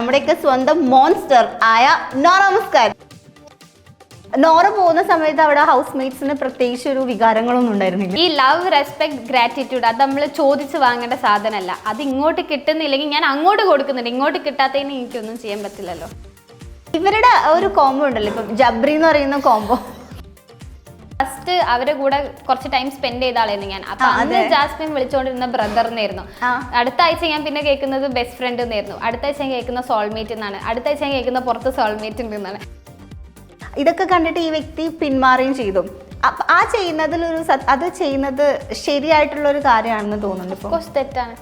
നമ്മുടെയൊക്കെ സ്വന്തം മോൺസ്റ്റർ ആയ നോറ മുസ്കാൻ. നോറ പോകുന്ന സമയത്ത് അവിടെ ഹൗസ് മേറ്റ്സിന് പ്രത്യേകിച്ച് ഒരു വികാരങ്ങളൊന്നും ഉണ്ടായിരുന്നില്ല. ഈ ലവ്, റെസ്പെക്ട്, ഗ്രാറ്റിറ്റ്യൂഡ് അത് നമ്മൾ ചോദിച്ച് വാങ്ങേണ്ട സാധനമല്ല. അത് ഇങ്ങോട്ട് കിട്ടുന്നില്ലെങ്കിൽ ഞാൻ അങ്ങോട്ട് കൊടുക്കുന്നുണ്ട്, ഇങ്ങോട്ട് കിട്ടാത്തതിന് എനിക്കൊന്നും ചെയ്യാൻ പറ്റില്ലല്ലോ. ഇവരുടെ ഒരു കോംബോ ഉണ്ടല്ലോ, ഇപ്പം ജബ്രി എന്ന് പറയുന്ന കോംബോ. ഫസ്റ്റ് അവരെ കൂടെ കുറച്ച് ടൈം സ്പെൻഡ് ചെയ്ത ആളായിരുന്നു ഞാൻ. അപ്പൊ അന്ന് ജാസ്മിൻ വിളിച്ചുകൊണ്ടിരുന്ന ബ്രദറിനായിരുന്നു. അടുത്ത ആഴ്ച ഞാൻ പിന്നെ കേൾക്കുന്നത് ബെസ്റ്റ് ഫ്രണ്ട് എന്നായിരുന്നു. അടുത്ത ആഴ്ച ഞാൻ കേൾക്കുന്ന സോൾമേറ്റ് എന്നാണ്. അടുത്ത ആഴ്ച ഞാൻ കേൾക്കുന്ന പുറത്ത് സോൾമേറ്റ് ഉണ്ട് എന്നാണ്. ഇതൊക്കെ കണ്ടിട്ട് ഈ വ്യക്തി പിന്മാറുകയും ചെയ്തു. ആ ചെയ്യുന്നതിലൊരു അത് ചെയ്യുന്നത് ശരിയായിട്ടുള്ള ഒരു കാര്യമാണെന്ന് തോന്നുന്നു. ഇപ്പോൾ തെറ്റാണ്.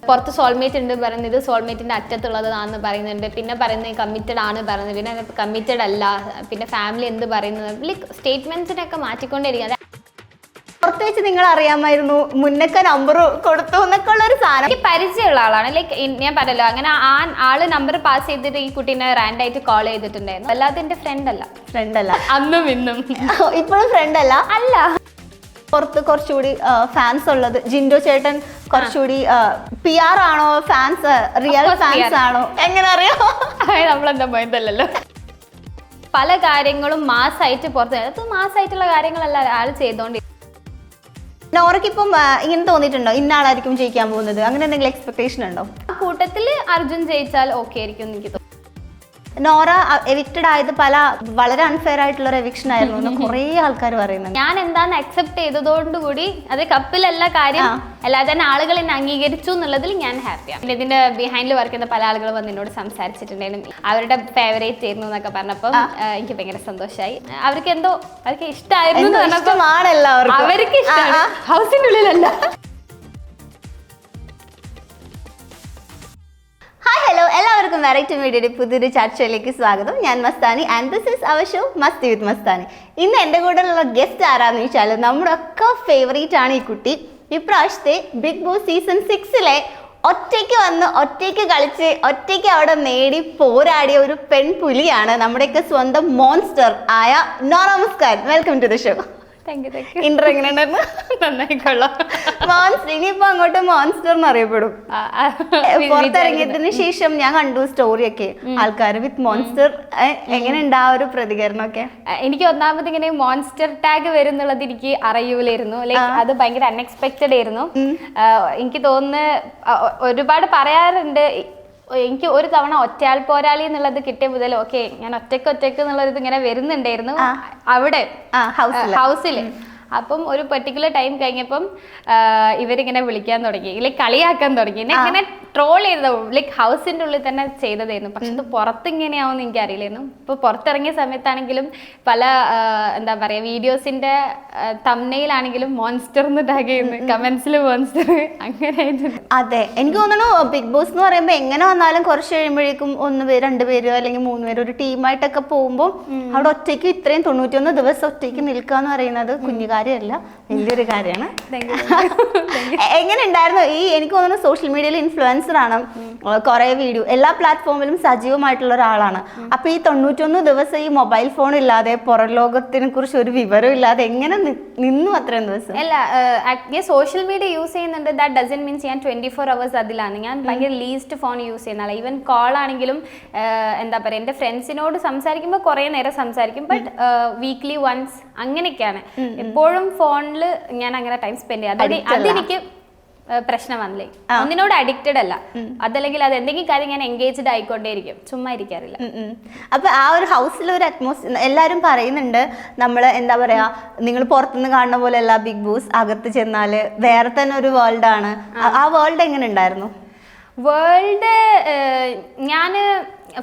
പുറത്ത് സോൾമേറ്റ് ഉണ്ട് പറയുന്നത്, ഇത് സോൾമേറ്റിന്റെ അറ്റത്തുള്ളതാണെന്ന് പറയുന്നുണ്ട്. പിന്നെ പറയുന്നത് കമ്മിറ്റഡ് ആണ് പറയുന്നത്, പിന്നെ കമ്മിറ്റഡ് അല്ല, പിന്നെ ഫാമിലി എന്ത് പറയുന്നത്, ലൈക്ക് സ്റ്റേറ്റ്മെന്റ്സിനൊക്കെ മാറ്റിക്കൊണ്ടിരിക്കുക. പുറത്ത് വെച്ച് നിങ്ങൾ അറിയാമായിരുന്നു മുന്നൊക്കെ നമ്പർ കൊടുത്തു എന്നൊക്കെ ഉള്ള ഒരു സാധനം. എനിക്ക് പരിചയമുള്ള ആളാണ്. ലൈക്ക് ഞാൻ പറയല്ലോ, അങ്ങനെ ആള് നമ്പർ പാസ് ചെയ്തിട്ട് ഈ കുട്ടീനെ റാൻഡായിട്ട് കോൾ ചെയ്തിട്ടുണ്ടായിരുന്നു. അല്ലാതെ എന്റെ ഫ്രണ്ട് അല്ല. അന്നും ഇന്നും ഇപ്പോഴും ഫ്രണ്ട് അല്ല. അല്ല. പുറത്ത് കുറച്ചുകൂടി ഫാൻസ് ഉള്ളത് ജിൻഡോ ചേട്ടൻ കുറച്ചുകൂടി PR ആണോ, ഫാൻസ് റിയൽ ഫാൻസ് ആണോ, എങ്ങനെ അറിയാം? നമ്മളെന്താ പോയതല്ലോ. പല കാര്യങ്ങളും മാസമായിട്ട് പുറത്ത് മാസമായിട്ടുള്ള കാര്യങ്ങളല്ല ആൾ ചെയ്തോണ്ട്. നോറയ്ക്ക് ഇപ്പം ഇങ്ങനെ തോന്നിയിട്ടുണ്ടോ ഇന്ന ആളായിരിക്കും ജയിക്കാൻ പോകുന്നത്, അങ്ങനെ എന്തെങ്കിലും എക്സ്പെക്ടേഷൻ ഉണ്ടോ? ആ കൂട്ടത്തിൽ അർജുൻ ജയിച്ചാൽ ഓക്കെ ആയിരിക്കും എനിക്ക് തോന്നുന്നു. നോറ എവിക്റ്റഡ് ആയത് വളരെ അൺഫെയർ ആയിട്ടുള്ള ഒരു എവിക്ഷൻ ആയിരുന്നു കുറേ ആൾക്കാർ പറയുന്നത്. ഞാൻ എന്താന്ന് അക്സെപ്റ്റ് ചെയ്തതോടുകൂടി അത് കപ്പിലല്ല കാര്യം, അല്ലാതെ തന്നെ ആളുകൾ എന്നെ അംഗീകരിച്ചു എന്നുള്ളതിൽ ഞാൻ ഹാപ്പിയാണ്. ഇതിന്റെ ബിഹൈൻഡിൽ വർക്ക് ചെയ്യുന്ന പല ആളുകൾ വന്ന് എന്നോട് സംസാരിച്ചിട്ടുണ്ടായിരുന്നു. അവരുടെ ഫേവറേറ്റ് ആയിരുന്നു എന്നൊക്കെ പറഞ്ഞപ്പോൾ എനിക്ക് ഭയങ്കര സന്തോഷമായി. അവർക്ക് ഇഷ്ടമായിരുന്നു. അവർക്ക് ഇഷ്ടമാണ്, ഹൗസിന്റെ ഉള്ളിലല്ല. ഹായ് ഹലോ, എല്ലാവർക്കും വെറൈറ്റി മീഡിയയുടെ പുതിയൊരു ചർച്ചയിലേക്ക് സ്വാഗതം. ഞാൻ Mastani and this is our show Masti with Mastani. ഇന്ന് എൻ്റെ കൂടെയുള്ള ഗസ്റ്റ് ആരാന്ന് വെച്ചാൽ നമ്മുടെ ഒക്കെ ഫേവറേറ്റ് ആണ് ഈ കുട്ടി. ഇപ്രാവശ്യത്തെ ബിഗ് ബോസ് സീസൺ 6 ഒറ്റയ്ക്ക് വന്ന് ഒറ്റയ്ക്ക് കളിച്ച് ഒറ്റയ്ക്ക് അവിടെ നേടി പോരാടിയ ഒരു പെൺപുലിയാണ് നമ്മുടെയൊക്കെ സ്വന്തം മോൺസ്റ്റർ ആയ Nora Muskan. Welcome to the show. Intro എങ്ങനെയുണ്ടായിരുന്നു? നന്നായിക്കൊള്ളാം. മോൺസ്റ്റർ, ഇനിയിപ്പോ അങ്ങോട്ട് മോൺസ്റ്റർ എന്ന് അറിയപ്പെടും. പുറത്തിറങ്ങിയതിന് ശേഷം ഞാൻ കണ്ടു സ്റ്റോറിയൊക്കെ, ആൾക്കാർ വിത്ത് മോൺസ്റ്റർ. എങ്ങനെയുണ്ട് ആ ഒരു പ്രതികരണമൊക്കെ? എനിക്ക് ഒന്നാമത് ഇങ്ങനെ മോൺസ്റ്റർ ടാഗ് വരുന്നുള്ളത് എനിക്ക് അറിയൂലായിരുന്നു. ലൈക്ക് അത് ഭയങ്കര അൺഎക്സ്പെക്റ്റഡ് ആയിരുന്നു. എനിക്ക് തോന്നുന്നു ഒരുപാട് പറയാറുണ്ട്. എനിക്ക് ഒരു തവണ ഒറ്റയാൾ പോരാളി എന്നുള്ളത് കിട്ടിയ മുതൽ ഓക്കെ ഞാൻ ഒറ്റയ്ക്ക് എന്നുള്ളത് ഇങ്ങനെ വരുന്നുണ്ടായിരുന്നു അവിടെ ഹൗസിൽ. അപ്പം ഒരു പെർട്ടിക്കുലർ ടൈം കഴിഞ്ഞപ്പം ഇവരിങ്ങനെ വിളിക്കാൻ തുടങ്ങി, ലൈക്ക് കളിയാക്കാൻ തുടങ്ങി, എന്നെ ഇങ്ങനെ ട്രോൾ ചെയ്തത്. ലൈക്ക് ഹൗസിന്റെ ഉള്ളിൽ തന്നെ ചെയ്തതായിരുന്നു. പക്ഷെ ഇത് പുറത്ത് ഇങ്ങനെയാവുമെന്ന് എനിക്ക് അറിയില്ലായിരുന്നു. ഇപ്പൊ പുറത്തിറങ്ങിയ സമയത്താണെങ്കിലും പല എന്താ പറയാ വീഡിയോസിന്റെ തംബ്നെയിലാണെങ്കിലും മോൺസ്റ്റർ എന്ന് ടാഗ് ചെയ്യുന്നു, കമന്റ്സിൽ മോൺസ്റ്റർ അങ്ങനെ. അതെ, എനിക്ക് തോന്നുന്നു ബിഗ് ബോസ് എന്ന് പറയുമ്പോൾ എങ്ങനെ വന്നാലും കുറച്ച് കഴിയുമ്പോഴേക്കും 1 പേര് 2 പേര് അല്ലെങ്കിൽ 3 പേര് ഒരു ടീമായിട്ടൊക്കെ പോകുമ്പോൾ അവിടെ ഒറ്റയ്ക്ക് ഇത്രയും 91 ദിവസം ഒറ്റയ്ക്ക് നിൽക്കുക എന്ന് പറയുന്നത് കുഞ്ഞു കാര്യമല്ല, വലിയൊരു കാര്യമാണ്. എങ്ങനെ ഉണ്ടായിരുന്നു എനിക്ക് തോന്നുന്നു സോഷ്യൽ മീഡിയയിൽ ഇൻഫ്ലുവൻസർ ആണ്, കുറെ വീഡിയോ എല്ലാ പ്ലാറ്റ്ഫോമിലും സജീവമായിട്ടുള്ള ഒരാളാണ്. അപ്പൊ ഈ 91 ദിവസം ഈ മൊബൈൽ ഫോൺ ഇല്ലാതെ പുറം ലോകത്തിനെ കുറിച്ച് ഒരു വിവരം ഇല്ലാതെ എങ്ങനെ നിന്നു അത്രയും ദിവസം? അല്ല, ഞാൻ സോഷ്യൽ മീഡിയ യൂസ് ചെയ്യുന്നുണ്ട്. ദാറ്റ് ഡസന്റ് മീൻസ് ഞാൻ 24 hours അതിലാണ്. ഞാൻ ഭയങ്കര ലീസ്റ്റ് ഫോൺ യൂസ് ചെയ്യുന്ന ആളാണ്. ഈവൻ കോൾ ആണെങ്കിലും എന്താ പറയുക, എൻ്റെ ഫ്രണ്ട്സിനോട് സംസാരിക്കുമ്പോൾ കുറേ നേരം സംസാരിക്കും, ബട്ട് വീക്ക്ലി വൺസ് അങ്ങനെയൊക്കെയാണ്. എപ്പോഴും ഫോണിൽ ഞാൻ അങ്ങനെ ടൈം സ്പെൻഡ് ചെയ്യാം. അതെനിക്ക് പ്രശ്നം വന്നില്ലേ. ഒന്നിനോട് അഡിക്റ്റഡ് അല്ല, അതല്ലെങ്കിൽ അത് എന്തെങ്കിലും കാര്യം ഞാൻ എൻഗേജ്ഡ് ആയിക്കൊണ്ടേയിരിക്കും, ചുമ്മാ ഇരിക്കാറില്ല. അപ്പൊ ആ ഒരു ഹൗസിലെ ഒരു അറ്റ്മോസ്ഫിയർ എല്ലാവരും പറയുന്നുണ്ട്, നമ്മള് എന്താ പറയാ, നിങ്ങൾ പുറത്തുനിന്ന് കാണുന്ന പോലെ അല്ല ബിഗ് ബോസ്, അകത്ത് ചെന്നാല് വേറെ തന്നെ ഒരു വേൾഡ് ആണ്. ആ വേൾഡ് എങ്ങനെ ഉണ്ടായിരുന്നു? വേൾഡ് ഞാൻ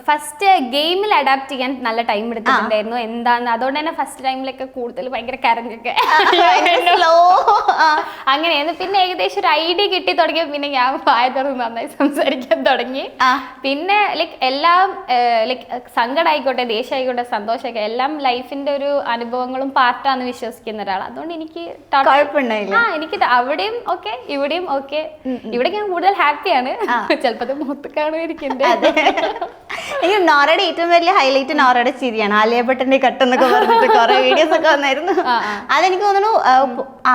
ഫസ്റ്റ് ഗെയിമിൽ അഡാപ്റ്റ് ചെയ്യാൻ നല്ല ടൈം എടുത്തിട്ടുണ്ടായിരുന്നു. എന്താന്ന് അതുകൊണ്ട് തന്നെ ഫസ്റ്റ് ടൈമിലൊക്കെ കൂടുതൽ ഭയങ്കര കരഞ്ഞൊക്കെ അങ്ങനെയായിരുന്നു. പിന്നെ ഏകദേശം ഒരു ഐഡിയ കിട്ടി തുടങ്ങിയ പിന്നെ ഞാൻ വായ തുറന്ന് നന്നായി സംസാരിക്കാൻ തുടങ്ങി. പിന്നെ ലൈക്ക് എല്ലാം ലൈക്ക് സങ്കടം ആയിക്കോട്ടെ, ദേഷ്യം ആയിക്കോട്ടെ, സന്തോഷമൊക്കെ എല്ലാം ലൈഫിന്റെ ഒരു അനുഭവങ്ങളും പാർട്ടാന്ന് വിശ്വസിക്കുന്ന ഒരാൾ. അതുകൊണ്ട് എനിക്ക് എനിക്ക് അവിടെയും ഓക്കെ ഇവിടെയും ഓക്കെ. ഇവിടെ ഞാൻ കൂടുതൽ ഹാപ്പിയാണ്. ചിലപ്പോ അത് മൊത്തം കാണുമായിരിക്കും. എനിക്ക് നോറയുടെ ഏറ്റവും വലിയ ഹൈലൈറ്റ് നോറയുടെ ചിരിയാണ്. ആലിയ ഭട്ടിന്റെ കട്ടെന്നൊക്കെ പറഞ്ഞിട്ട് കുറെ വീഡിയോസ് ഒക്കെ വന്നായിരുന്നു. അതെനിക്ക് തോന്നുന്നു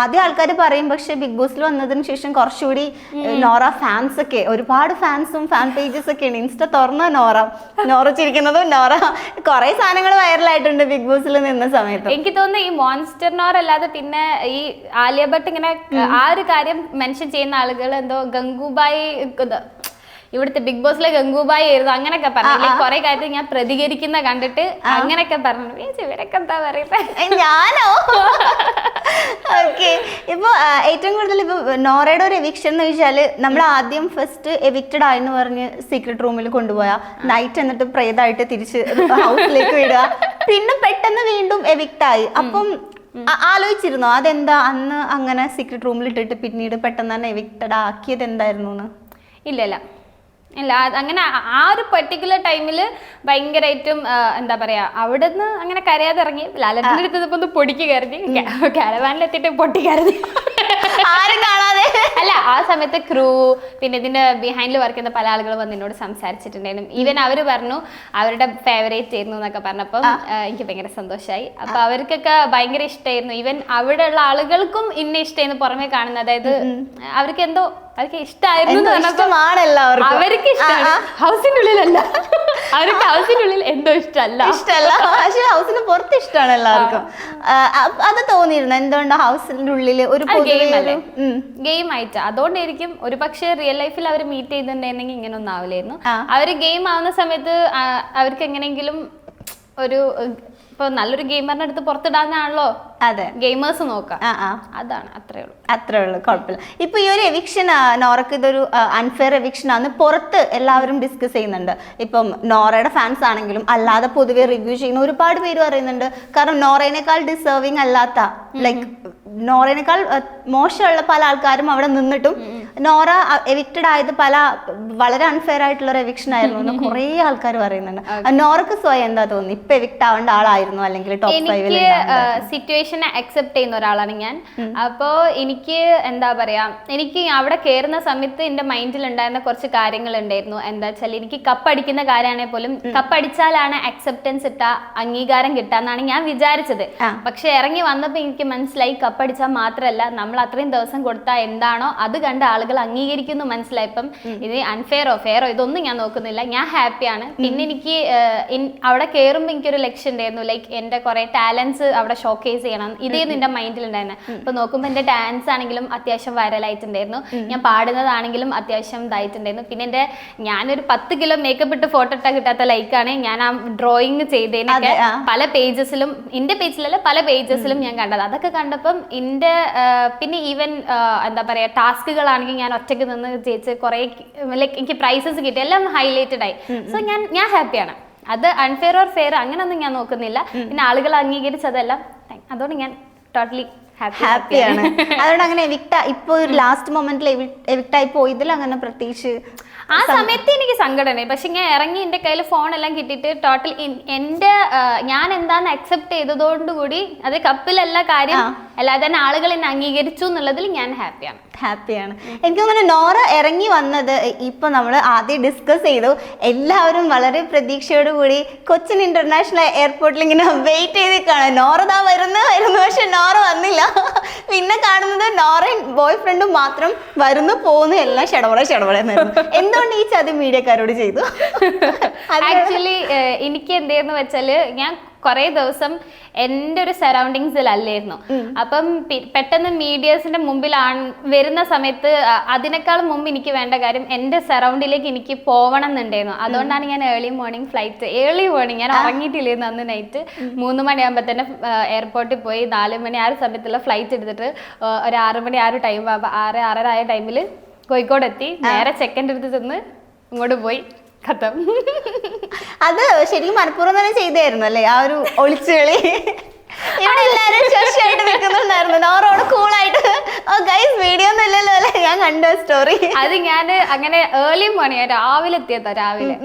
ആദ്യം ആൾക്കാർ പറയും, പക്ഷെ ബിഗ് ബോസിൽ വന്നതിന് ശേഷം കുറച്ചുകൂടി നോറ ഫാൻസ് ഒക്കെ ഒരുപാട് ഫാൻസും ഫാൻ പേജസ് ഒക്കെയാണ്. ഇൻസ്റ്റ തുറന്ന നോറ ചിരിക്കുന്നതും നോറ കുറെ സാധനങ്ങൾ വൈറലായിട്ടുണ്ട് ബിഗ് ബോസിൽ നിന്ന സമയത്ത്. എനിക്ക് തോന്നുന്നു ഈ മോൺസ്റ്റർ നോർ അല്ലാതെ പിന്നെ ഈ ആലിയ ഭട്ട് ഇങ്ങനെ ആ ഒരു കാര്യം മെൻഷൻ ചെയ്യുന്ന ആളുകൾ എന്തോ ഗംഗൂബായി ഇവിടുത്തെ ബിഗ് ബോസിലെ ഗംഗൂബായി ആയിരുന്നു അങ്ങനെയൊക്കെ പറഞ്ഞു. കുറെ കാര്യത്തിൽ ഞാൻ പ്രതികരിക്കുന്ന കണ്ടിട്ട് അങ്ങനെയൊക്കെ പറഞ്ഞു. ഇവരൊക്കെ എന്താ പറയുന്നത്? ഞാനോ? ഓക്കെ. ഇപ്പൊ ഏറ്റവും കൂടുതൽ ഇപ്പൊ നോറയുടെ ഒരു എവിക്ഷൻ എന്ന് വെച്ചാല് നമ്മൾ ആദ്യം ഫസ്റ്റ് എവിക്റ്റഡ് ആയെന്ന് പറഞ്ഞ് സീക്രട്ട് റൂമിൽ കൊണ്ടുപോയാ നൈറ്റ്, എന്നിട്ട് പ്രേതായിട്ട് തിരിച്ച് ഹൗസിലേക്ക് വിടുക, പിന്നെ പെട്ടെന്ന് വീണ്ടും എവിക്റ്റ് ആയി. അപ്പം ആലോചിച്ചിരുന്നോ അതെന്താ അന്ന് അങ്ങനെ സീക്രട്ട് റൂമിൽ ഇട്ടിട്ട് പിന്നീട് പെട്ടെന്ന് തന്നെ എവിക്റ്റഡ് ആക്കിയത് എന്തായിരുന്നു? ഇല്ല, അങ്ങനെ ആ ഒരു പെർട്ടിക്കുലർ ടൈമിൽ ഭയങ്കരമായിട്ടും എന്താ പറയാ അവിടെ നിന്ന് അങ്ങനെ കരയാതെ ഇറങ്ങി. ലാലറ്റിന്റെ അടുത്ത് ഒന്ന് പൊടിക്ക് കരുതി, കാരവാനിലെത്തിയിട്ട് പൊട്ടി കരുതി, ആരും കാണാതെ. അല്ല, ആ സമയത്ത് ക്രൂ പിന്നെ ഇതിന്റെ ബിഹൈൻഡിൽ വർക്ക് ചെയ്യുന്ന പല ആളുകളും വന്ന് എന്നോട് സംസാരിച്ചിട്ടുണ്ടായിരുന്നു. ഈവൻ അവർ പറഞ്ഞു അവരുടെ ഫേവറേറ്റ് ആയിരുന്നു എന്നൊക്കെ പറഞ്ഞപ്പം എനിക്ക് ഭയങ്കര സന്തോഷമായി. അപ്പൊ അവർക്കൊക്കെ ഭയങ്കര ഇഷ്ടമായിരുന്നു. ഈവൻ അവിടെ ഉള്ള ആളുകൾക്കും ഇന്നെ ഇഷ്ടമായിരുന്നു പുറമെ കാണുന്നത്. അതായത് അവർക്ക് എന്തോ അവർക്ക് ഇഷ്ടമായിരുന്നു. അവർക്ക് ഇഷ്ടമാണ്, ഹൗസിന്റെ ഉള്ളിലല്ല, അവർക്ക് ഹൗസിന്റെ ഉള്ളിൽ എന്തോ ഇഷ്ടമല്ല, പക്ഷെ ഹൗസിന് പുറത്ത് ഇഷ്ടമാണ് എല്ലാവർക്കും. അത് തോന്നിയിരുന്നു എന്തുകൊണ്ട് ഹൗസിന്റെ ഉള്ളിൽ ഒരു ഗെയിം ആയിട്ട്. അതുകൊണ്ടായിരിക്കും ഒരു പക്ഷേ റിയൽ ലൈഫിൽ അവർ മീറ്റ് ചെയ്തിട്ടുണ്ടെങ്കിൽ ഇങ്ങനെ ഒന്നും ആവില്ലായിരുന്നു. അവര് ഗെയിം ആവുന്ന സമയത്ത് അവർക്ക് എങ്ങനെയെങ്കിലും ഒരു ഇപ്പൊ നല്ലൊരു ഗെയിമറിന്റെ അടുത്ത് പുറത്തിടാന്നാണല്ലോ അതെ ഗെയിമേഴ്സ് നോക്കാം. അതാണ് അത്രേ ഉള്ളൂ, കുഴപ്പമില്ല. ഇപ്പൊ ഈ ഒരു എവിക്ഷൻ നോറക്ക് ഇതൊരു അൺഫെയർ എവിക്ഷൻ ആണ് പുറത്ത് എല്ലാവരും ഡിസ്കസ് ചെയ്യുന്നുണ്ട്. ഇപ്പം നോറയുടെ ഫാൻസ് ആണെങ്കിലും അല്ലാതെ പൊതുവെ റിവ്യൂ ചെയ്യുന്ന ഒരുപാട് പേര് പറയുന്നുണ്ട്. കാരണം നോറേനേക്കാൾ ഡിസേർവിങ് അല്ലാത്ത, ലൈക്ക് നോറേനേക്കാൾ മോശമുള്ള പല ആൾക്കാരും അവിടെ നിന്നിട്ടും നോറ എവിക്റ്റഡ് ആയത് വളരെ അൺഫെയർ ആയിട്ടുള്ള ഒരു എവിക്ഷൻ ആയിരുന്നു എന്ന് കുറെ ആൾക്കാർ പറയുന്നുണ്ട്. നോറക്ക് സ്വയം എന്താ തോന്നുന്നു? ഇപ്പൊ എവിക്റ്റ് ആവേണ്ട ആളായിരുന്നു അല്ലെങ്കിൽ ടോപ്പ് 5 സിറ്റുവേഷനെ അക്സെപ്റ്റ് ചെയ്യുന്ന ഒരാളാണ് ഞാൻ. അപ്പോൾ എനിക്ക് എന്താ പറയാ, എനിക്ക് അവിടെ കയറുന്ന സമയത്ത് എന്റെ മൈൻഡിൽ ഉണ്ടായിരുന്ന കുറച്ച് കാര്യങ്ങൾ ഉണ്ടായിരുന്നു. എന്താ വെച്ചാൽ എനിക്ക് കപ്പടിക്കുന്ന കാര്യമാണെങ്കിൽ പോലും കപ്പടിച്ചാലാണ് അക്സെപ്റ്റൻസ് കിട്ടുക, അംഗീകാരം കിട്ടാന്നാണ് ഞാൻ വിചാരിച്ചത്. പക്ഷെ ഇറങ്ങി വന്നപ്പോൾ എനിക്ക് മനസ്സിലായി കപ്പടിച്ചാൽ മാത്രമല്ല നമ്മൾ അത്രയും ദിവസം കൊടുത്താൽ എന്താണോ അത് കണ്ട് ആളുകൾ അംഗീകരിക്കുന്നു മനസ്സിലായപ്പം ഇത് അൺഫെയറോ ഫെയറോ ഇതൊന്നും ഞാൻ നോക്കുന്നില്ല. ഞാൻ ഹാപ്പിയാണ്. പിന്നെ എനിക്ക് അവിടെ കയറുമ്പോൾ എനിക്കൊരു ലക്ഷ്യം ഉണ്ടായിരുന്നു, ലൈക്ക് എന്റെ കുറെ ടാലൻസ് അവിടെ ഷോക്കേസ് ചെയ്യണം. ഇതേ എന്റെ മൈൻഡിൽ ഉണ്ടായിരുന്നു. അപ്പൊ നോക്കുമ്പോൾ എന്റെ ഡാൻസ് ആണെങ്കിലും അത്യാവശ്യം വൈറലായിട്ടുണ്ടായിരുന്നു, ഞാൻ പാടുന്നതാണെങ്കിലും അത്യാവശ്യം ഇതായിട്ടുണ്ടായിരുന്നു. പിന്നെ ഞാനൊരു 10 കിലോ മേക്കപ്പ് ഇട്ട് ഫോട്ടോ ഇട്ടാൽ കിട്ടാത്ത ലൈക്കാണ് ഞാൻ ആ ഡ്രോയിങ് ചെയ്തതിനൊക്കെ പല പേജസിലും, എന്റെ പേജിലല്ല പല പേജസിലും ഞാൻ കണ്ടത്. അതൊക്കെ കണ്ടപ്പം എന്റെ പിന്നെ ഈവൻ എന്താ പറയാ ടാസ്കുകളാണെങ്കിൽ ഞാൻ ഒറ്റയ്ക്ക് നിന്ന് ജയിച്ച് കുറെ ലൈക്ക് എനിക്ക് പ്രൈസസ് കിട്ടി, എല്ലാം ഹൈലൈറ്റഡ് ആയി. സോ ഞാൻ ഹാപ്പിയാണ്. അത് അൺഫെയർ ഓർ ഫെയർ അങ്ങനൊന്നും ഞാൻ നോക്കുന്നില്ല. പിന്നെ ആളുകൾ അംഗീകരിച്ചതെല്ലാം അതുകൊണ്ട് ഞാൻ ടോട്ടലി ഹാപ്പിയാണ്. അതുകൊണ്ട് അങ്ങനെ ഇപ്പൊ ഒരു ലാസ്റ്റ് മൊമെന്റിൽ എവിക്റ്റ് ആയി പോയതിൽ അങ്ങനെ പ്രത്യേകിച്ച് ആ സമയത്ത് എനിക്ക് സങ്കടമാണ്. പക്ഷെ ഞാൻ ഇറങ്ങി എൻ്റെ കയ്യിൽ ഫോണെല്ലാം കിട്ടിയിട്ട് ടോട്ടൽ എൻ്റെ ഞാൻ എന്താന്ന് അക്സെപ്റ്റ് ചെയ്തതോടുകൂടി അത് കപ്പിലല്ല കാര്യം, അല്ലാതെ തന്നെ ആളുകൾ എന്നെ അംഗീകരിച്ചു എന്നുള്ളതിൽ ഞാൻ ഹാപ്പിയാണ്. എനിക്ക് തോന്നുന്നു നോറ ഇറങ്ങി വന്നത് ഇപ്പൊ നമ്മൾ ആദ്യം ഡിസ്കസ് ചെയ്തു. എല്ലാവരും വളരെ പ്രതീക്ഷയോടുകൂടി കൊച്ചിൻ ഇന്റർനാഷണൽ എയർപോർട്ടിൽ ഇങ്ങനെ വെയിറ്റ് ചെയ്തിരിക്കുകയാണ്. നോറ ദാ വരുന്നു, പക്ഷെ നോറ വന്നില്ല. പിന്നെ കാണുന്നത് നോറയും ബോയ് ഫ്രണ്ടും മാത്രം വരുന്നു പോകുന്നു, എല്ലാം ഷടപടയെന്നായിരുന്നു. എന്തുകൊണ്ട് ഈ ചതി മീഡിയക്കാരോട് ചെയ്തു? ആക്ച്വലി എനിക്ക് എന്തായിരുന്നു വെച്ചാല് ഞാൻ കുറെ ദിവസം എൻ്റെ ഒരു സറൗണ്ടിങ്സിലല്ലായിരുന്നു. അപ്പം പെട്ടെന്ന് മീഡിയസിന്റെ മുമ്പിൽ വരുന്ന സമയത്ത് അതിനേക്കാൾ മുമ്പ് എനിക്ക് വേണ്ട കാര്യം എൻ്റെ സറൗണ്ടിലേക്ക് എനിക്ക് പോകണം എന്നുണ്ടായിരുന്നു. അതുകൊണ്ടാണ് ഞാൻ ഏർലി മോർണിംഗ് ഞാൻ ഉറങ്ങിയിട്ടില്ലായിരുന്നു. അന്ന് നൈറ്റ് 3 മണിയാകുമ്പോൾ തന്നെ എയർപോർട്ടിൽ പോയി 4 മണി ആ ഒരു സമയത്തുള്ള ഫ്ലൈറ്റ് എടുത്തിട്ട് ഒരു 6 മണി ആ ഒരു ടൈം 6:30 ആയ ടൈമിൽ കോഴിക്കോട് എത്തി. നേരെ ചെക്കൻ്റെ അടുത്ത് ചെന്ന് ഇങ്ങോട്ട് പോയി കഥം. അത് ശരിക്കും മനഃപൂർവ്വം തന്നെ ചെയ്തായിരുന്നു അല്ലേ ആ ഒരു ഒളിച്ചുകളി? ഇവിടെ എല്ലാരും ശശിയായിട്ട് നിൽക്കുന്നുണ്ടായിരുന്നു, നോറോട് കൂളായിട്ട്. വീഡിയോ ഒന്നും ഇല്ലല്ലോ അല്ലേ? ഞാൻ കണ്ട സ്റ്റോറി അത് ഞാൻ അങ്ങനെ ഏർലി മോർണിംഗ് രാവിലെ എത്തിയതാ. രാവിലെ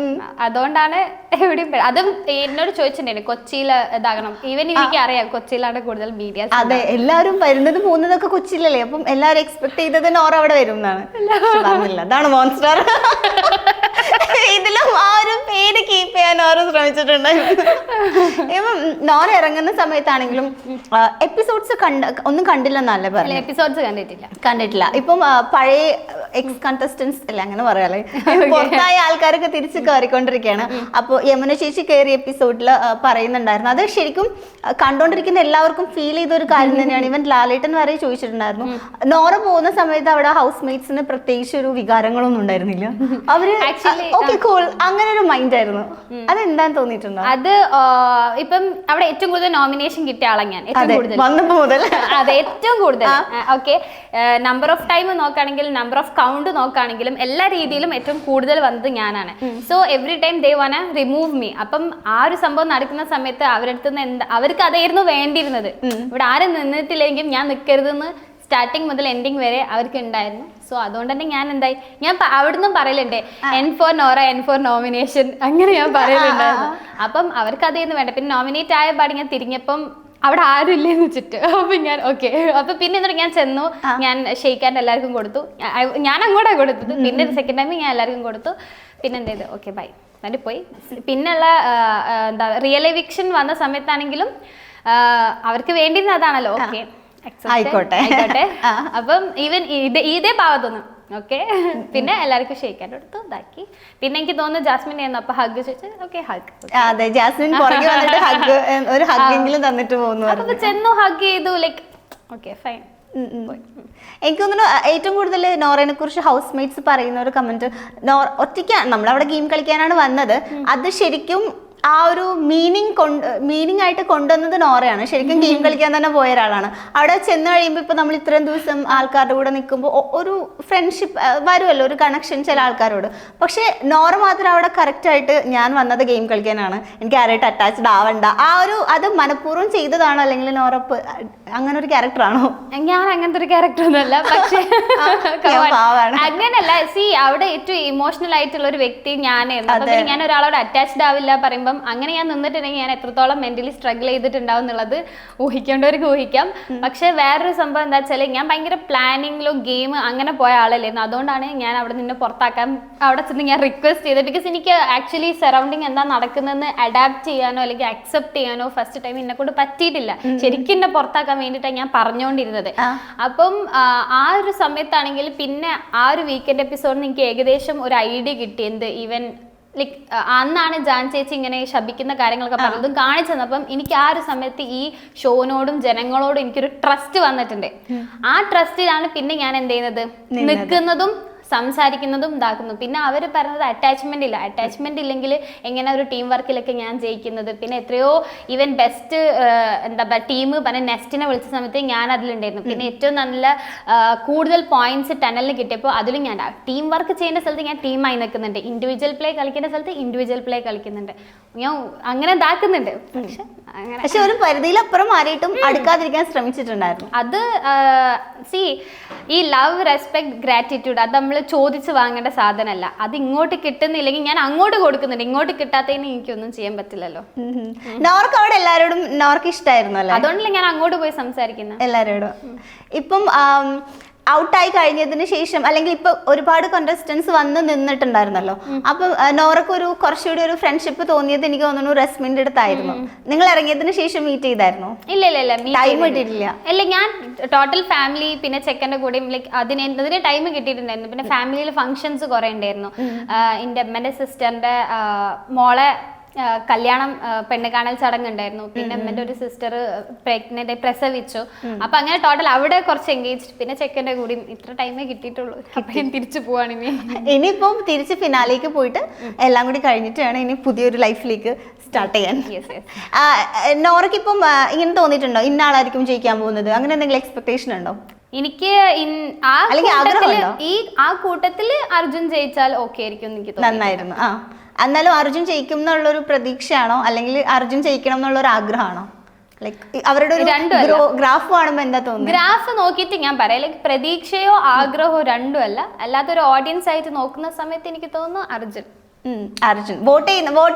അതുകൊണ്ടാണ് എവിടെയും. അതും എന്നോട് ചോദിച്ചിട്ടുണ്ടായിരുന്നു കൊച്ചിയിൽ ഇതാകണം. ഈവൻ എനിക്ക് അറിയാം കൊച്ചിയിലാണ് കൂടുതൽ മീഡിയ. അതെ, എല്ലാവരും വരുന്നത് പോകുന്നതൊക്കെ കൊച്ചിയിലല്ലേ, അപ്പം എല്ലാവരും എക്സ്പെക്ട് ചെയ്തത് നോറ അവിടെ വരും എന്നാണ്. അതാണ് മോൺസ്റ്റർ. ഇതിലും ആ ഒരു പേര് കീപ്പ് മാറാൻ ശ്രമിച്ചിട്ടുണ്ടായിരുന്നു. ഇപ്പം നോറ ഇറങ്ങുന്ന സമയത്താണെങ്കിലും എപ്പിസോഡ്സ് ഒന്നും കണ്ടില്ലെന്നല്ലേ പറഞ്ഞു? എപ്പിസോഡ്സ് കണ്ടിട്ടില്ല. ഇപ്പം പഴയ എക്സ് കണ്ടസ്റ്റൻസ് അല്ല അങ്ങനെ പറയാല്ലേ, പുറത്തായ ആൾക്കാരൊക്കെ തിരിച്ച് കയറിക്കൊണ്ടിരിക്കുകയാണ്. അപ്പോൾ യമുന ചേച്ചി കയറിയ എപ്പിസോഡിൽ പറയുന്നുണ്ടായിരുന്നു, അത് ശരിക്കും കണ്ടോണ്ടിരിക്കുന്ന എല്ലാവർക്കും ഫീൽ ചെയ്തൊരു കാര്യം തന്നെയാണ്. ഇവൻ ലാലേട്ടൻ വരെ ചോദിച്ചിട്ടുണ്ടായിരുന്നു, നോറ പോകുന്ന സമയത്ത് അവിടെ ഹൗസ് മേറ്റ്സിന് പ്രത്യേകിച്ച് ഒരു വികാരങ്ങളൊന്നും ഉണ്ടായിരുന്നില്ല, അവര് ഓക്കെ കൂൾ അങ്ങനെ ഒരു മൈൻഡ് ആയിരുന്നു. അതെന്താന്ന് തോന്നിയിട്ടുണ്ടോ? അത് ഇപ്പം അവിടെ ഏറ്റവും കൂടുതൽ നോമിനേഷൻ കിട്ടിയ ആളാണ് ഞാൻ, വന്നപ്പോ മുതൽ. അതെ, ഏറ്റവും കൂടുതൽ. ഓക്കെ, നമ്പർ ഓഫ് ടൈം നോക്കുകയാണെങ്കിൽ, നമ്പർ ഓഫ് കൗണ്ട് നോക്കുകയാണെങ്കിലും എല്ലാ രീതിയിലും ഏറ്റവും കൂടുതൽ വന്നത് ഞാനാണ്. So every time they wanna remove me. അപ്പം ആ ഒരു സംഭവം നടക്കുന്ന സമയത്ത് അവരടുത്ത് നിന്ന് അവർക്ക് അതായിരുന്നു വേണ്ടിയിരുന്നത്. ഇവിടെ ആരും നിന്നിട്ടില്ലെങ്കിലും ഞാൻ നിൽക്കരുതെന്ന് സ്റ്റാർട്ടിങ് മുതൽ എൻഡിങ് വരെ അവർക്ക് ഉണ്ടായിരുന്നു. സോ അതുകൊണ്ട് തന്നെ ഞാൻ എന്തായി, ഞാൻ അവിടുന്ന് പറയലുണ്ട് N for Nora, N for nomination, അങ്ങനെ ഞാൻ പറയലുണ്ടായിരുന്നു. അപ്പം അവർക്ക് അതായിരുന്നു വേണ്ട. പിന്നെ നോമിനേറ്റ് ആയ പാടി ഞാൻ തിരിഞ്ഞപ്പം അവിടെ ആരും ഇല്ലെന്ന് വെച്ചിട്ട് അപ്പൊ ഞാൻ ഓക്കെ. അപ്പൊ പിന്നെ എന്നിട്ട് ഞാൻ ചെന്നു, ഞാൻ ഷെയ്ക്കാൻ്റെ എല്ലാവർക്കും കൊടുത്തു. ഞാൻ അങ്ങോട്ടാണ് കൊടുത്തത്. പിന്നെ സെക്കൻഡ് ടൈം ഞാൻ എല്ലാവർക്കും കൊടുത്തു. പിന്നെ എന്ത് ചെയ്തു, ഓക്കെ ബൈ എന്നിട്ട് പോയി. പിന്നെയുള്ള എന്താ റിയൽ എവിക്ഷൻ വന്ന സമയത്താണെങ്കിലും അവർക്ക് വേണ്ടിയിരുന്ന അതാണല്ലോ, ഓക്കെ ആയിക്കോട്ടെ. അപ്പം ഈവൻ ഇതേ പാവത്തൊന്നും ഓക്കെ. പിന്നെ എല്ലാവർക്കും ഷെയ്ക്കാൻ എടുത്തു ഇതാക്കി. പിന്നെ എനിക്ക് തോന്നുന്നു ജാസ്മിൻ ആയിരുന്നു, അപ്പൊ ഹഗ് ചോദിച്ചു. Okay hug. അതെ, ജാസ്മിൻ പുറകെ വന്നിട്ട് ഹഗ്, ഒരു ഹഗ്ഗെങ്കിലും തന്നിട്ട് പോകുന്നു. അപ്പൊ ചെന്നു ഹഗ് ചെയ്തു, ലൈക്ക് ഓക്കെ ഫൈൻ. എനിക്ക് തോന്നുന്നു ഏറ്റവും കൂടുതൽ നോറയെ കുറിച്ച് ഹൗസ് മേറ്റ്സ് പറയുന്ന ഒരു കമന്റ്, ഒറ്റയ്ക്കാണ് നമ്മളവിടെ ഗെയിം കളിക്കാനാണ് വന്നത്, അത് ശരിക്കും ആ ഒരു മീനിങ് ആയിട്ട് കൊണ്ടുവന്നത് നോറയാണ്. ശരിക്കും ഗെയിം കളിക്കാൻ തന്നെ പോയ ഒരാളാണ്. അവിടെ ചെന്ന് കഴിയുമ്പോൾ ഇപ്പൊ നമ്മൾ ഇത്രയും ദിവസം ആൾക്കാരുടെ കൂടെ നിൽക്കുമ്പോൾ ഒരു ഫ്രണ്ട്ഷിപ്പ് വരുമല്ലോ, ഒരു കണക്ഷൻ ചില ആൾക്കാരോട്. പക്ഷെ നോറ മാത്രം അവിടെ കറക്റ്റ് ആയിട്ട് ഞാൻ വന്നത് ഗെയിം കളിക്കാനാണ്, എനിക്ക് ആരായിട്ട് അറ്റാച്ച്ഡ് ആവണ്ട, ആ ഒരു അത് മനഃപൂർവ്വം ചെയ്തതാണോ അല്ലെങ്കിൽ നോറ അങ്ങനെ ഒരു ക്യാരക്ടറാണോ? ഞാൻ അങ്ങനത്തെ ഒരു ക്യാരക്ടർ ഒന്നുമല്ല. പക്ഷേ അങ്ങനല്ല. സി അവിടെ ഏറ്റവും ഇമോഷണൽ ആയിട്ടുള്ള ഒരു വ്യക്തി ഞാനായിരുന്നു. അപ്പൊ ഞാൻ ഒരാളോട് അറ്റാച്ച്ഡ് ആവില്ല പറയുമ്പോൾ അങ്ങനെ ഞാൻ നിന്നിട്ടുണ്ടെങ്കിൽ ഞാൻ എത്രത്തോളം മെന്റലി സ്ട്രഗിൾ ചെയ്തിട്ടുണ്ടാവും എന്നുള്ളത് ഊഹിക്കേണ്ടവർക്ക് ഊഹിക്കാം. പക്ഷെ വേറൊരു സംഭവം എന്താ വെച്ചാൽ ഞാൻ ഭയങ്കര പ്ലാനിങ്ങിലോ ഗെയിം അങ്ങനെ പോയ ആളല്ലായിരുന്നു. അതുകൊണ്ടാണ് ഞാൻ അവിടെ നിന്ന് പുറത്താക്കാൻ അവിടെ ചെന്ന് ഞാൻ റിക്വസ്റ്റ് ചെയ്തത്. ബിക്കോസ് എനിക്ക് ആക്ച്വലി സറൗണ്ടിങ് എന്താ നടക്കുന്നതെന്ന് അഡാപ്റ്റ് ചെയ്യാനോ അല്ലെങ്കിൽ അക്സെപ്റ്റ് ചെയ്യാനോ ഫസ്റ്റ് ടൈം എന്നെ കൊണ്ട് പറ്റിയിട്ടില്ല. ശരിക്കും എന്നെ പുറത്താക്കാൻ വേണ്ടിയിട്ടാണ് ഞാൻ പറഞ്ഞുകൊണ്ടിരുന്നത്. അപ്പം ആ ഒരു സമയത്താണെങ്കിൽ പിന്നെ ആ ഒരു വീക്കെൻഡ് എപ്പിസോഡിന് എനിക്ക് ഏകദേശം ഒരു ഐഡിയ കിട്ടി. എന്ത് ഈവൻ ലൈക്ക് അന്നാണ് ജാൻ ചേച്ചി ഇങ്ങനെ ശപിക്കുന്ന കാര്യങ്ങളൊക്കെ പറഞ്ഞതും കാണിച്ചു തന്നപ്പം എനിക്ക് ആ ഒരു സമയത്ത് ഈ ഷോനോടും ജനങ്ങളോടും എനിക്കൊരു ട്രസ്റ്റ് വന്നിട്ടുണ്ട്. ആ ട്രസ്റ്റിലാണ് പിന്നെ ഞാൻ എന്ത് ചെയ്യുന്നത്, നിൽക്കുന്നതും സംസാരിക്കുന്നതും ഇതാക്കുന്നു. പിന്നെ അവർ പറഞ്ഞത് അറ്റാച്ച്മെന്റ് ഇല്ല. അറ്റാച്ച്മെന്റ് ഇല്ലെങ്കിൽ എങ്ങനെ ഒരു ടീം വർക്കിലൊക്കെ ഞാൻ ജയിക്കുന്നത്. പിന്നെ എത്രയോ ഈവൻ ബെസ്റ്റ് എന്താ പറയുക ടീം പറഞ്ഞ നെസ്റ്റിനെ വിളിച്ച സമയത്ത് ഞാൻ അതിലുണ്ടായിരുന്നു. പിന്നെ ഏറ്റവും നല്ല കൂടുതൽ പോയിന്റ്സ് ടണലിന് കിട്ടിയപ്പോൾ അതിലും ഞാൻ ടീം വർക്ക് ചെയ്യുന്ന സ്ഥലത്ത് ഞാൻ ടീമായി നിൽക്കുന്നുണ്ട്, ഇൻഡിവിജ്വൽ പ്ലേ കളിക്കുന്ന സ്ഥലത്ത് ഇൻഡിവിജ്വൽ പ്ലേ കളിക്കുന്നുണ്ട്. ഞാൻ അങ്ങനെ ഇതാക്കുന്നുണ്ട്. പക്ഷെ ഒരു പരിധിയിലപ്പുറം ആരെയിട്ടും അടുക്കാതിരിക്കാൻ ശ്രമിച്ചിട്ടുണ്ടായിരുന്നു. അത് സി ഈ ലവ്, റെസ്പെക്ട്, ഗ്രാറ്റിറ്റ്യൂഡ് അത് നമ്മൾ ചോദിച്ച് വാങ്ങേണ്ട സാധനമല്ല. അത് ഇങ്ങോട്ട് കിട്ടുന്നില്ലെങ്കിൽ ഞാൻ അങ്ങോട്ട് കൊടുക്കുന്നുണ്ട്. ഇങ്ങോട്ട് കിട്ടാത്തതിന് എനിക്കൊന്നും ചെയ്യാൻ പറ്റില്ലല്ലോ. നോർക്ക് അവിടെ എല്ലാവരോടും നോർക്ക് ഇഷ്ടമായിരുന്നു അല്ലേ? അതുകൊണ്ടല്ലേ ഞാൻ അങ്ങോട്ട് പോയി സംസാരിക്കുന്നത് എല്ലാവരോടും. ഇപ്പം ഔട്ടായി കഴിഞ്ഞതിന് ശേഷം അല്ലെങ്കിൽ ഇപ്പൊ ഒരുപാട് കണ്ടസ്റ്റൻസ് വന്ന് നിന്നിട്ടുണ്ടായിരുന്നല്ലോ, അപ്പൊ നോറക്ക് കുറച്ചുകൂടി ഒരു ഫ്രണ്ട്ഷിപ്പ് തോന്നിയത് എനിക്ക് തോന്നുന്നു റസ്മിന്റെ അടുത്തായിരുന്നു. നിങ്ങൾ ഇറങ്ങിയതിന് ശേഷം മീറ്റ് ചെയ്തായിരുന്നു? ഇല്ല ടൈം കിട്ടിയിട്ടില്ല. അല്ല, ഞാൻ ടോട്ടൽ ഫാമിലി പിന്നെ ചെക്കൻ്റെ കൂടെയും ലൈക്ക് അതിന് ടൈം കിട്ടിയിട്ടുണ്ടായിരുന്നു. പിന്നെ ഫാമിലിയിൽ ഫംഗ്ഷൻസ് കുറെ ഉണ്ടായിരുന്നു. എൻ്റെ അമ്മേൻ്റെ സിസ്റ്ററിന്റെ മോളെ കല്യാണം, പെണ്ണ് കാണൽ ചടങ്ങുണ്ടായിരുന്നു. പിന്നെ അമ്മേന്റെ ഒരു സിസ്റ്റർ പ്രഗ്നന്റ് പ്രസവിച്ചു. അപ്പൊ അങ്ങനെ ടോട്ടൽ അവിടെ കുറച്ച് എൻഗേജ്. പിന്നെ ചെക്കൻ്റെ കൂടി ഇത്ര ടൈമേ കിട്ടിയിട്ടുള്ളൂ. അപ്പൊ ഞാൻ തിരിച്ചു പോവാണ് ഇനിയിപ്പോ തിരിച്ച് ഫിനാലേക്ക് പോയിട്ട് എല്ലാം കൂടി കഴിഞ്ഞിട്ട് വേണം ഇനി പുതിയൊരു ലൈഫിലേക്ക് സ്റ്റാർട്ട് ചെയ്യാൻ. നോറയ്ക്ക് ഇപ്പം ഇങ്ങനെ തോന്നിയിട്ടുണ്ടോ ഇന്ന ആളായിരിക്കും ജയിക്കാൻ പോകുന്നത്, അങ്ങനെ എന്തെങ്കിലും എക്സ്പെക്ടേഷൻ ഉണ്ടോ? എനിക്ക് ആ കൂട്ടത്തില് അർജുൻ ജയിച്ചാൽ ഓക്കെ ആയിരിക്കും എനിക്ക് നന്നായിരുന്നു. എന്നാലും അർജുൻ ജയിക്കും എന്നുള്ളൊരു പ്രതീക്ഷയാണോ അല്ലെങ്കിൽ അർജുൻ ജയിക്കണം എന്നുള്ളൊരു ആഗ്രഹമാണോ? ലൈക്ക് അവരുടെ ഒരു ഗ്രാഫ് കാണുമ്പോൾ എന്താ തോന്നുന്നത്? ഗ്രാഫ് നോക്കിയിട്ട് ഞാൻ പറയാം, ലൈക്ക് പ്രതീക്ഷയോ ആഗ്രഹമോ രണ്ടും അല്ല. അല്ലാത്തൊരു ഓഡിയൻസ് ആയിട്ട് നോക്കുന്ന സമയത്ത് എനിക്ക് തോന്നുന്നു അർജുൻ വോട്ട്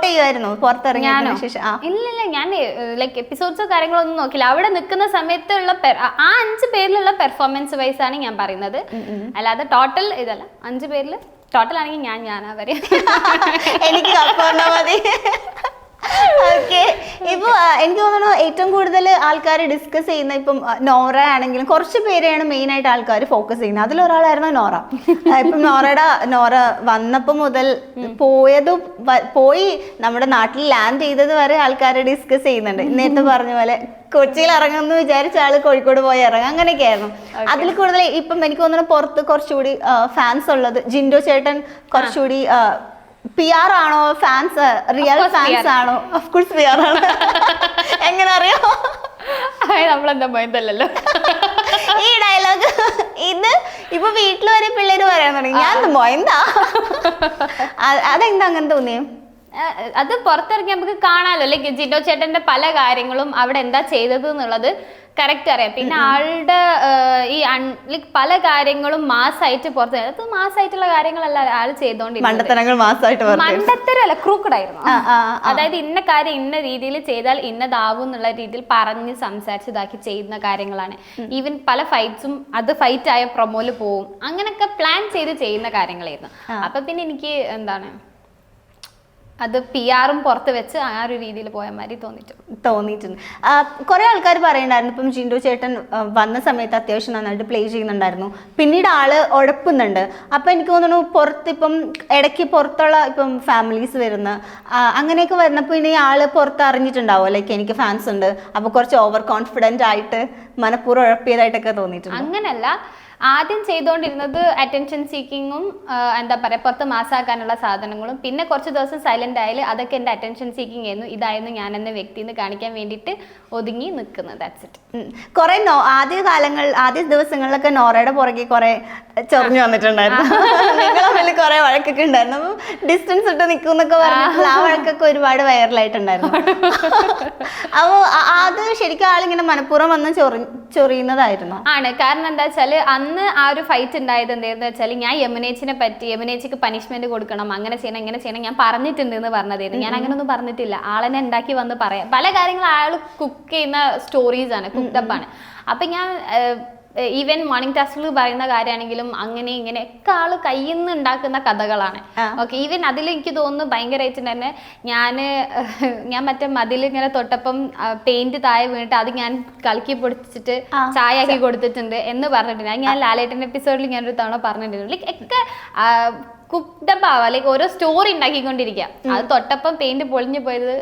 ചെയ്യുമായിരുന്നു പുറത്തിറങ്ങിയതിനു ശേഷം? ഇല്ല, ഞാൻ ലൈക്ക് എപ്പിസോഡ്സോ കാര്യങ്ങളോ ഒന്നും നോക്കില്ല. അവിടെ നിൽക്കുന്ന സമയത്തുള്ള ആ 5 പേരിലുള്ള പെർഫോമൻസ് വൈസ് ആണ് ഞാൻ പറയുന്നത്. അല്ലാതെ ടോട്ടൽ ഇതല്ല. 5 പേരിൽ ടോട്ടൽ ആണെങ്കിൽ ഞാനാ പറയാ. എനിക്ക് മതി. ഏറ്റവും കൂടുതൽ ആൾക്കാർ ഡിസ്കസ് ചെയ്യുന്ന ഇപ്പം നോറ ആണെങ്കിലും കുറച്ച് പേരെയാണ് മെയിൻ ആയിട്ട് ആൾക്കാർ ഫോക്കസ് ചെയ്യുന്നത്. അതിലൊരാളായിരുന്നു നോറ. ഇപ്പം നോറ വന്നപ്പോൾ മുതൽ പോയി നമ്മുടെ നാട്ടിൽ ലാൻഡ് ചെയ്തത് വരെ ആൾക്കാർ ഡിസ്കസ് ചെയ്യുന്നുണ്ട്. നേരത്തെ പറഞ്ഞ പോലെ കൊച്ചിയിൽ ഇറങ്ങുമെന്ന് വിചാരിച്ച ആള് കോഴിക്കോട് പോയി ഇറങ്ങും, അങ്ങനെയൊക്കെ ആയിരുന്നു. അതിൽ കൂടുതൽ ഇപ്പം എനിക്ക് തോന്നുന്നു പുറത്ത് കുറച്ചുകൂടി ഫാൻസ് ഉള്ളത് ജിൻഡോ ചേട്ടൻ കുറച്ചുകൂടി PR ആണോ ഫാൻസ് റിയൽ ഫാൻസ് ആണോ? ഓഫ് കോഴ്സ് PR ആണ്. എങ്ങനെ അറിയോ? നമ്മളെന്താ മൊയന്തല്ലോ ഈ ഡയലോഗ് ഇത് ഇപ്പൊ വീട്ടിൽ വരെ പിള്ളേര് പറയാൻ തുടങ്ങി, ഞാൻ മൊയന്താ. അതെന്താ അങ്ങനെ തോന്നിയേ? അത് പുറത്തിറങ്ങി നമുക്ക് കാണാമല്ലോ, ലൈക്ക് ജിൻഡോ ചേട്ടന്റെ പല കാര്യങ്ങളും അവിടെ എന്താ ചെയ്തത് എന്നുള്ളത് കറക്റ്റ് അറിയാം. പിന്നെ ആളുടെ ഈ ലൈക്ക് പല കാര്യങ്ങളും മാസമായിട്ട് പുറത്ത്, അത് മാസമായിട്ടുള്ള കാര്യങ്ങളല്ല ആൾ ചെയ്തോണ്ടിരുന്നത്. മണ്ടത്തരല്ല, ക്രൂക്കഡായിരുന്നു. അതായത് ഇന്ന കാര്യം ഇന്ന രീതിയിൽ ചെയ്താൽ ഇന്നതാവും എന്നുള്ള രീതിയിൽ പറഞ്ഞ് സംസാരിച്ച് ഇതാക്കി ചെയ്യുന്ന കാര്യങ്ങളാണ്. ഈവൻ പല ഫൈറ്റ്സും അത് ഫൈറ്റ് ആയ പ്രൊമോയില് പോവും, അങ്ങനെയൊക്കെ പ്ലാൻ ചെയ്ത് ചെയ്യുന്ന കാര്യങ്ങളായിരുന്നു. അപ്പൊ പിന്നെ എനിക്ക് എന്താണ് അത് PR-ഉം പുറത്ത് വെച്ച് ആ ഒരു രീതിയിൽ പോയ മാതിരി തോന്നിയിട്ടുണ്ട്. കുറെ ആൾക്കാർ പറയുന്നുണ്ടായിരുന്നു ഇപ്പം ജിൻഡോ ചേട്ടൻ വന്ന സമയത്ത് അത്യാവശ്യം നന്നായിട്ട് പ്ലേ ചെയ്യുന്നുണ്ടായിരുന്നു, പിന്നീട് ആള് ഉഴപ്പുന്നുണ്ട്. അപ്പൊ എനിക്ക് തോന്നുന്നു പുറത്തിപ്പം ഇടയ്ക്ക് പുറത്തുള്ള ഇപ്പം ഫാമിലീസ് വരുന്ന അങ്ങനെയൊക്കെ വരുന്നപ്പോൾ ഇനി ആള് പുറത്ത് അറിഞ്ഞിട്ടുണ്ടാവും, ലൈക്ക് എനിക്ക് ഫാൻസ് ഉണ്ട്, അപ്പൊ കുറച്ച് ഓവർ കോൺഫിഡന്റ് ആയിട്ട് മനഃപൂർവ്വം ഉഴപ്പിയതായിട്ടൊക്കെ തോന്നിയിട്ടുണ്ട്. അങ്ങനല്ല, ആദ്യം ചെയ്തുകൊണ്ടിരുന്നത് അറ്റൻഷൻ സീക്കിങ്ങും എന്താ പറയുക പുറത്ത് മാസാക്കാനുള്ള സാധനങ്ങളും, പിന്നെ കുറച്ച് ദിവസം സൈലന്റ് ആയാലും അതൊക്കെ എൻ്റെ അറ്റൻഷൻ സീക്കിങ് ആയിരുന്നു, ഇതായിരുന്നു ഞാൻ എന്ന വ്യക്തിന്ന് കാണിക്കാൻ വേണ്ടിയിട്ട് ഒതുങ്ങി നിൽക്കുന്നത്. That's it. കുറെ ആദ്യ ദിവസങ്ങളിലൊക്കെ നോറയുടെ പുറകെ കുറെ ചൊറിഞ്ഞു വന്നിട്ടുണ്ടായിരുന്നു. നിങ്ങളെ കുറെ വഴക്കൊക്കെ ഉണ്ടായിരുന്നു. അപ്പം ഡിസ്റ്റൻസ് ഇട്ട് നിൽക്കുന്നൊക്കെ പറഞ്ഞിട്ടുള്ള ആ വഴക്കൊക്കെ ഒരുപാട് വൈറലായിട്ടുണ്ടായിരുന്നു. അപ്പോൾ അത് ശരിക്കും ആളിങ്ങനെ മനഃപൂർവ്വം വന്ന് ചൊറിയുന്നതായിരുന്നു. ആണ്. കാരണം എന്താ വെച്ചാല് അന്ന് ആ ഒരു ഫൈറ്റ് ഉണ്ടായത് എന്താന്ന് വെച്ചാൽ ഞാൻ യമുനേച്ചിക്ക് പനിഷ്മെന്റ് കൊടുക്കണം, അങ്ങനെ ചെയ്യണം ഇങ്ങനെ ചെയ്യണം ഞാൻ പറഞ്ഞിട്ടുണ്ട് എന്ന് പറഞ്ഞതായിരുന്നു. ഞാൻ അങ്ങനെ ഒന്നും പറഞ്ഞിട്ടില്ല. ആളെന്നെ ഉണ്ടാക്കി വന്ന് പറയാം. പല കാര്യങ്ങളും ആൾ കുക്ക് ചെയ്യുന്ന സ്റ്റോറീസ് ആണ്, കുക്ക്ഡപ്പാണ്. അപ്പൊ ഞാൻ ഈവൻ മോർണിംഗ് ടാസ്കിൽ പറയുന്ന കാര്യമാണെങ്കിലും അങ്ങനെ ഇങ്ങനെ ഒക്കെ ആള് കയ്യിൽ നിന്ന് ഉണ്ടാക്കുന്ന കഥകളാണ്. ഓക്കെ, ഈവൻ അതിൽ എനിക്ക് തോന്നുന്നു ഭയങ്കരമായിട്ട് തന്നെ ഞാൻ മറ്റേ മതിൽ ഇങ്ങനെ തൊട്ടപ്പം പെയിന്റ് താഴെ വീണിട്ട് അത് ഞാൻ കളക്കി പൊടിച്ചിട്ട് ചായ ആക്കി കൊടുത്തിട്ടുണ്ട് എന്ന് പറഞ്ഞിട്ടുണ്ട്. ഞാൻ ലാലേട്ടൻ്റെ എപ്പിസോഡിൽ ഞാനൊരു തവണ പറഞ്ഞിട്ടുണ്ട്. ലൈക്ക് ഒക്കെ കുക്ക്ഡപ്പാവാ, ലൈക്ക് ഓരോ സ്റ്റോറി ഉണ്ടാക്കിക്കൊണ്ടിരിക്കുക. അത് തൊട്ടപ്പം പെയിന്റ് പൊളിഞ്ഞു പോയത്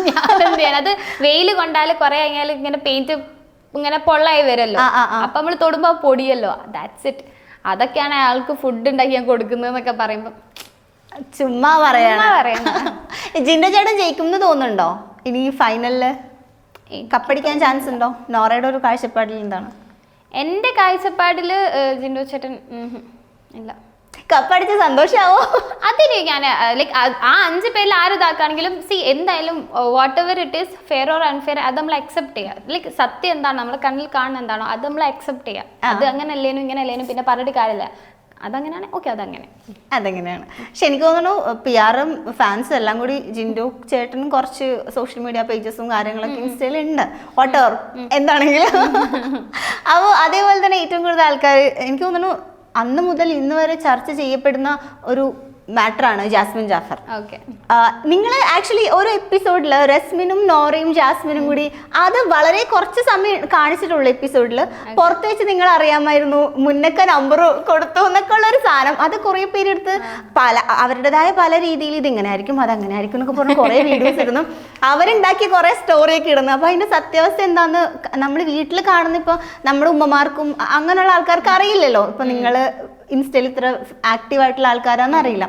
ഞാനെന്ത് ചെയ്യാൻ, അത് വെയിൽ കൊണ്ടാല് കുറെ കഴിഞ്ഞാൽ ഇങ്ങനെ പെയിന്റ് ഇങ്ങനെ പൊള്ളായി വരുമല്ലോ, അപ്പൊ നമ്മൾ തൊടുമ്പോ പൊടിയല്ലോ. That's it. അതൊക്കെയാണ് അയാൾക്ക് ഫുഡ് ഉണ്ടാക്കി ഞാൻ കൊടുക്കുന്നതെന്നൊക്കെ പറയുമ്പോ ചുമ്മാ പറയാ. ജിൻഡോ ചേട്ടൻ ജയിക്കുമെന്ന് തോന്നുന്നുണ്ടോ ഇനി ഫൈനലില്? കപ്പടിക്കാൻ ചാൻസ് ഉണ്ടോ? നോറയുടെ ഒരു കാഴ്ചപ്പാടിൽ എന്താണ്? എന്റെ കാഴ്ചപ്പാടില് ജിൻഡോ ചേട്ടൻ ഇല്ല. കപ്പടിച്ച് സന്തോഷാവോ? അതിന് ഞാൻ ലൈക്ക് ആ 5 പേരിൽ ആരും ഇതാക്കുകയാണെങ്കിലും എന്തായാലും what ever it is fair or unfair അത് നമ്മൾ അക്സെപ്റ്റ് ചെയ്യുക. ലൈക്ക് സത്യം എന്താണ് നമ്മുടെ കണ്ണിൽ കാണുന്ന എന്താണോ അത് നമ്മൾ അക്സെപ്റ്റ് ചെയ്യുക. അത് അങ്ങനെ അല്ലേനും ഇങ്ങനെ അല്ലേനും പിന്നെ പറഞ്ഞിട്ട് കാര്യമില്ല. അതങ്ങനെയാണ്, ഓക്കെ, അതെങ്ങനെയാണ്. പക്ഷെ എനിക്ക് തോന്നുന്നു PR-ഉം ഫാൻസും എല്ലാം കൂടി ജിൻഡോ ചേട്ടനും കുറച്ച് സോഷ്യൽ മീഡിയ പേജസും കാര്യങ്ങളൊക്കെ ഇൻസ്റ്റയിൽ ഉണ്ട്, വാട്ടെവർ എന്താണെങ്കിലും. അപ്പോൾ അതേപോലെ തന്നെ ഏറ്റവും കൂടുതൽ ആൾക്കാർ എനിക്ക് തോന്നുന്നു അന്ന് മുതൽ ഇന്ന് വരെ ചർച്ച ചെയ്യപ്പെടുന്ന ഒരു മാറ്ററാണ് ജാസ്മിൻ ജാഫർ. നിങ്ങൾ ആക്ച്വലി ഒരു എപ്പിസോഡിൽ റസ്മിനും നോറയും ജാസ്മിനും കൂടി അത് വളരെ കുറച്ച് സമയം കാണിച്ചിട്ടുള്ള എപ്പിസോഡിൽ പുറത്ത് വെച്ച് നിങ്ങൾ അറിയാമായിരുന്നു മുന്നൊക്കെ നമ്പർ കൊടുത്തു എന്നൊക്കെ ഉള്ള ഒരു സാധനം. അത് കുറെ പേരെടുത്ത് അവരുടേതായ പല രീതിയിൽ ഇത് ഇങ്ങനെ ആയിരിക്കും അതങ്ങനെ ആയിരിക്കും എന്നൊക്കെ പറഞ്ഞ് കുറെ വീഡിയോസ് ഇടുന്നു, അവരുണ്ടാക്കിയ കുറെ സ്റ്റോറിയൊക്കെ ഇടുന്നു. അപ്പൊ അതിന്റെ സത്യാവസ്ഥ എന്താന്ന് നമ്മൾ വീട്ടിൽ കാണുന്ന ഇപ്പൊ നമ്മുടെ ഉമ്മമാർക്കും അങ്ങനെയുള്ള ആൾക്കാർക്ക് അറിയില്ലല്ലോ. ഇപ്പൊ നിങ്ങൾ ഇൻസ്റ്റയിൽ ഇത്ര ആക്റ്റീവായിട്ടുള്ള ആൾക്കാരാണെന്ന് അറിയില്ല.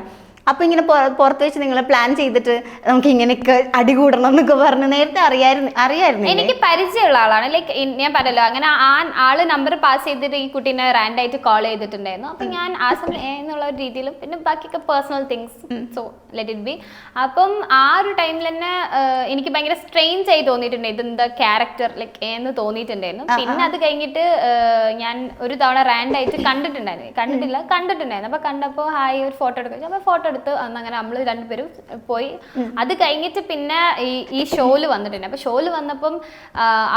അപ്പൊ ഇങ്ങനെ പുറത്ത് വെച്ച് നിങ്ങൾ പ്ലാൻ ചെയ്തിട്ട് നമുക്ക് ഇങ്ങനെയൊക്കെ അടികൂടണം എന്നൊക്കെ പറഞ്ഞ് നേരത്തെ അറിയായിരുന്നു. എനിക്ക് പരിചയമുള്ള ആളാണ്. ലൈക്ക് ഞാൻ പറയല്ലോ അങ്ങനെ ആള് നമ്പർ പാസ് ചെയ്തിട്ട് ഈ കുട്ടീനെ റാൻഡായിട്ട് കോൾ ചെയ്തിട്ടുണ്ടായിരുന്നു. അപ്പൊ ഞാൻ ആ സമയം എന്നുള്ള ഒരു രീതിയിലും പിന്നെ ബാക്കിയൊക്കെ personal things, so let it be. അപ്പം ആ ഒരു ടൈമിൽ തന്നെ എനിക്ക് ഭയങ്കര സ്ട്രെയിൻസ് ആയി തോന്നിയിട്ടുണ്ട് ഇതെന്താ ക്യാരക്ടർ ലൈക്ക് എന്ന് തോന്നിയിട്ടുണ്ടായിരുന്നു. പിന്നെ അത് കഴിഞ്ഞിട്ട് ഞാൻ ഒരു തവണ റാൻഡായിട്ട് കണ്ടിട്ടുണ്ടായിരുന്നു. അപ്പൊ കണ്ടപ്പോൾ ഹായ് ഒരു ഫോട്ടോ എടുക്കുക, അപ്പൊ ഫോട്ടോ എടുത്ത് അങ്ങനെ നമ്മൾ രണ്ടുപേരും പോയി. അത് കഴിഞ്ഞിട്ട് പിന്നെ ഈ ഷോയില് വന്നിട്ടുണ്ട്. അപ്പൊ ഷോയില് വന്നപ്പം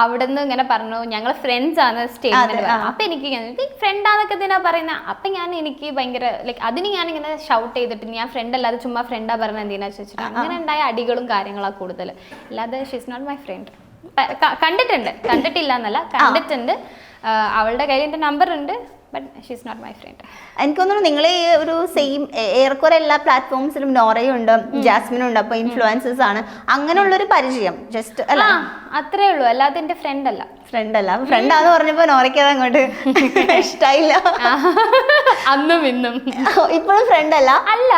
അവിടെ നിന്ന് ഇങ്ങനെ പറഞ്ഞു ഞങ്ങൾ ഫ്രണ്ട്സ് ആണ് സ്റ്റേറ്റ്മെന്റ്. അപ്പൊ എനിക്ക് ഫ്രണ്ടാന്നൊക്കെ എന്തിനാ പറയുന്നത്. അപ്പൊ എനിക്ക് ഭയങ്കര ലൈക്ക് അതിന് ഞാനിങ്ങനെ ഷൗട്ട് ചെയ്തിട്ട് ഞാൻ ഫ്രണ്ട് അല്ലാതെ ചുമ്മാ ഫ്രണ്ടാ പറഞ്ഞത് എന്തിനാ ചോദിച്ചിട്ട് അങ്ങനെ ഉണ്ടായ അടികളും കാര്യങ്ങളാണ് കൂടുതൽ, അല്ലാതെ ഷീസ് നോട്ട് മൈ ഫ്രണ്ട്. കണ്ടിട്ടില്ല എന്നല്ല, കണ്ടിട്ടുണ്ട്. അവളുടെ കയ്യിൽ എൻ്റെ നമ്പർ ഉണ്ട്, but she's not my friend. എനിക്ക് തോന്നുന്നു നിങ്ങൾ ഈ ഒരു സെയിം ഏറെക്കുറെ എല്ലാ പ്ലാറ്റ്ഫോംസിലും നോറയും ഉണ്ട്, ജാസ്മിനും ഉണ്ട്, അപ്പൊ ഇൻഫ്ലുവൻസേഴ്സ് ആണ്, അങ്ങനെയുള്ളൊരു പരിചയം ജസ്റ്റ് അല്ല, അത്രേ ഉള്ളൂ. അല്ലാതെ എൻ്റെ ഫ്രണ്ട് അല്ല. ഫ്രണ്ടാന്ന് പറഞ്ഞപ്പോ നോറയ്ക്ക് അത് അങ്ങോട്ട് ഇഷ്ടായില്ല. അന്നും ഇന്നും ഇപ്പോഴും ഫ്രണ്ട് അല്ല? അല്ല.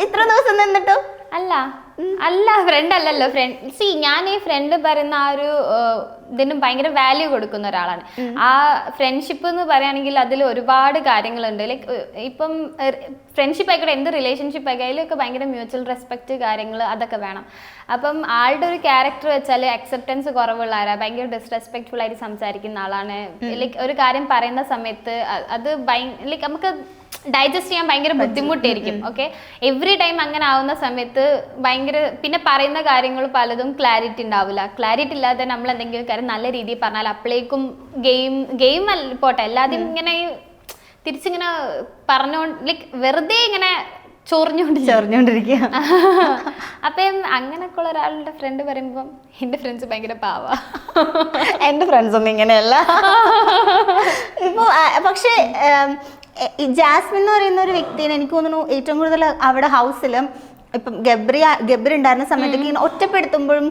ഇത്ര ദിവസം നിന്നിട്ടും അല്ല ഫ്രണ്ട് അല്ലല്ലോ. ഫ്രണ്ട് ഞാൻ ഈ ഫ്രണ്ട് പറയുന്ന ആ ഒരു ഇതിനും ഭയങ്കര വാല്യൂ കൊടുക്കുന്ന ഒരാളാണ്. ആ ഫ്രണ്ട്ഷിപ്പ് എന്ന് പറയുകയാണെങ്കിൽ അതിൽ ഒരുപാട് കാര്യങ്ങളുണ്ട്. ലൈക്ക് ഇപ്പം ഫ്രണ്ട്ഷിപ്പ് ആയിക്കോട്ടെ, എന്ത് റിലേഷൻഷിപ്പ് ആയിക്കോട്ടെ, അതിലൊക്കെ ഭയങ്കര മ്യൂച്വൽ റെസ്പെക്ട് കാര്യങ്ങൾ അതൊക്കെ വേണം. അപ്പം ആളുടെ ഒരു ക്യാരക്ടർ വെച്ചാൽ അക്സെപ്റ്റൻസ് കുറവുള്ള ആരാ, ഭയങ്കര ഡിസ്റെസ്പെക്ട്ഫുൾ ആയിട്ട് സംസാരിക്കുന്ന ആളാണ്. ലൈക്ക് ഒരു കാര്യം പറയുന്ന സമയത്ത് അത് ലൈക്ക് നമുക്ക് ഡൈജസ്റ്റ് ചെയ്യാൻ ഭയങ്കര ബുദ്ധിമുട്ടായിരിക്കും. ഓക്കെ, എവറി ടൈം അങ്ങനെ ആവുന്ന സമയത്ത് ഭയങ്കര, പിന്നെ പറയുന്ന കാര്യങ്ങൾ പലതും ക്ലാരിറ്റി ഉണ്ടാവില്ല. ക്ലാരിറ്റി ഇല്ലാതെ നമ്മൾ എന്തെങ്കിലും കാര്യം നല്ല രീതിയിൽ പറഞ്ഞാൽ അപ്പോഴേക്കും ഗെയിം പോട്ടെ, എല്ലാതും ഇങ്ങനെ തിരിച്ചിങ്ങനെ ലൈക്ക് വെറുതെ ഇങ്ങനെ ചൊറിഞ്ഞോണ്ടിരിക്കുക. അപ്പം അങ്ങനെയൊക്കെ ഉള്ള ഒരാളുടെ ഫ്രണ്ട് പറയുമ്പം എൻ്റെ ഫ്രണ്ട്സ് ഭയങ്കര പാവാ. എൻ്റെ ഫ്രണ്ട്സ് ഒന്നും ഇങ്ങനെയല്ല. ഇപ്പൊ പക്ഷേ ജാസ്മിൻ എന്ന് പറയുന്ന ഒരു വ്യക്തിനെ എനിക്ക് തോന്നുന്നു ഏറ്റവും കൂടുതൽ അവിടെ ഹൗസിലും ഇപ്പം ഗബ്രി ഉണ്ടായിരുന്ന സമയത്തൊക്കെ ഇങ്ങനെ ഒറ്റപ്പെടുത്തുമ്പോഴും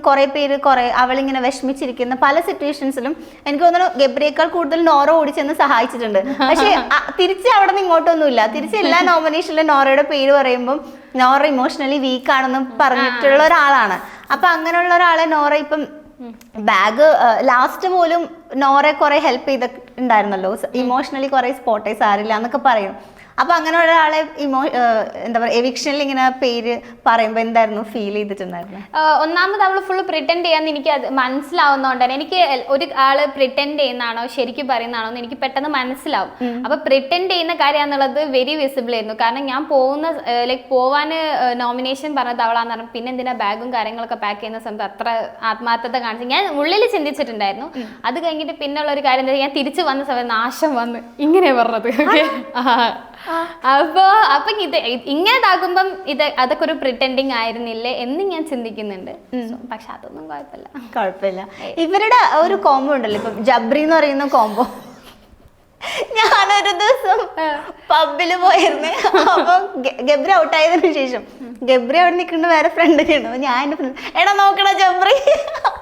അവളിങ്ങനെ വിഷമിച്ചിരിക്കുന്ന പല സിറ്റുവേഷൻസിലും എനിക്ക് തോന്നുന്നു ഗബ്രിയേക്കാൾ കൂടുതൽ നോറ ഓടിച്ചെന്ന് സഹായിച്ചിട്ടുണ്ട്. പക്ഷെ തിരിച്ച് അവിടെ നിന്ന് ഇങ്ങോട്ടൊന്നുമില്ല. തിരിച്ച് എല്ലാ നോമിനേഷനിലും നോറയുടെ പേര് പറയുമ്പം നോറ ഇമോഷണലി വീക്ക് ആണെന്ന് പറഞ്ഞിട്ടുള്ള ഒരാളാണ്. അപ്പൊ അങ്ങനെയുള്ള ഒരാളെ നോറ ഇപ്പം ബാഗ് ലാസ്റ്റ് പോലും നോറെ കുറെ ഹെൽപ്പ് ചെയ്തിട്ടുണ്ടായിരുന്നല്ലോ, ഇമോഷണലി കുറെ സ്പോട്ടേഴ്സ് ആരില്ല എന്നൊക്കെ പറയും. അപ്പൊ അങ്ങനെ ഒരാളെ എന്താ പറയുക എവിക്ഷനിൽ ഇങ്ങനെ പേര് പറയുമ്പോ എന്തായിരുന്നു ഫീൽ ചെയ്തിട്ടുണ്ടായിരുന്നു? ഒന്നാമത് അവള് ഫുള്ള് പ്രിറ്റൻഡ് ചെയ്യാന്ന് എനിക്ക് അത് മനസ്സിലാവുന്നതുകൊണ്ട് തന്നെ എനിക്ക് ഒരു ആള് പ്രിറ്റൻഡ് ചെയ്യുന്നതാണോ ശരിക്കും പറയുന്നതാണോ എന്ന് എനിക്ക് പെട്ടെന്ന് മനസ്സിലാവും. അപ്പൊ പ്രിറ്റൻഡ് ചെയ്യുന്ന കാര്യമാണെന്നുള്ളത് വെരി വിസിബിൾ ആയിരുന്നു. കാരണം ഞാൻ പോവാൻ നോമിനേഷൻ പറഞ്ഞത് അവളാന്ന് പറഞ്ഞു. പിന്നെ എന്തിനാ ബാഗും കാര്യങ്ങളൊക്കെ പാക്ക് ചെയ്യുന്ന സമയത്ത് അത്ര ആത്മാർത്ഥത കാണിച്ചു ഞാൻ ഉള്ളിൽ ചിന്തിച്ചിട്ടുണ്ടായിരുന്നു. അത് കഴിഞ്ഞിട്ട് പിന്നെയുള്ള ഒരു കാര്യം എന്താ, ഞാൻ തിരിച്ചു വന്ന സമയത്ത് നാശം വന്ന് ഇങ്ങനെ പറഞ്ഞത്. അപ്പൊ ഇങ്ങനെ ഇതാകുമ്പം അതൊക്കെ ഒരു പ്രിറ്റൻഡിങ് ആയിരുന്നില്ലേ എന്ന് ഞാൻ ചിന്തിക്കുന്നുണ്ട്. പക്ഷെ അതൊന്നും കുഴപ്പമില്ല. ഇവരുടെ ഒരു കോംബോ ഉണ്ടല്ലോ, ഇപ്പം ജബ്രി എന്ന് പറയുന്ന കോംബോ. ഞാനൊരു ദിവസം പബ്ബില് പോയിരുന്നേ, അപ്പൊ ഗബ്രി ഔട്ടായതിനു ശേഷം ഗബ്രി അവിടെ നിൽക്കുന്ന വേറെ ഫ്രണ്ട് ഉണ്ട്. ഞാൻ എന്റെ ഫ്രണ്ട് എടാ നോക്കടാ ജബ്രി,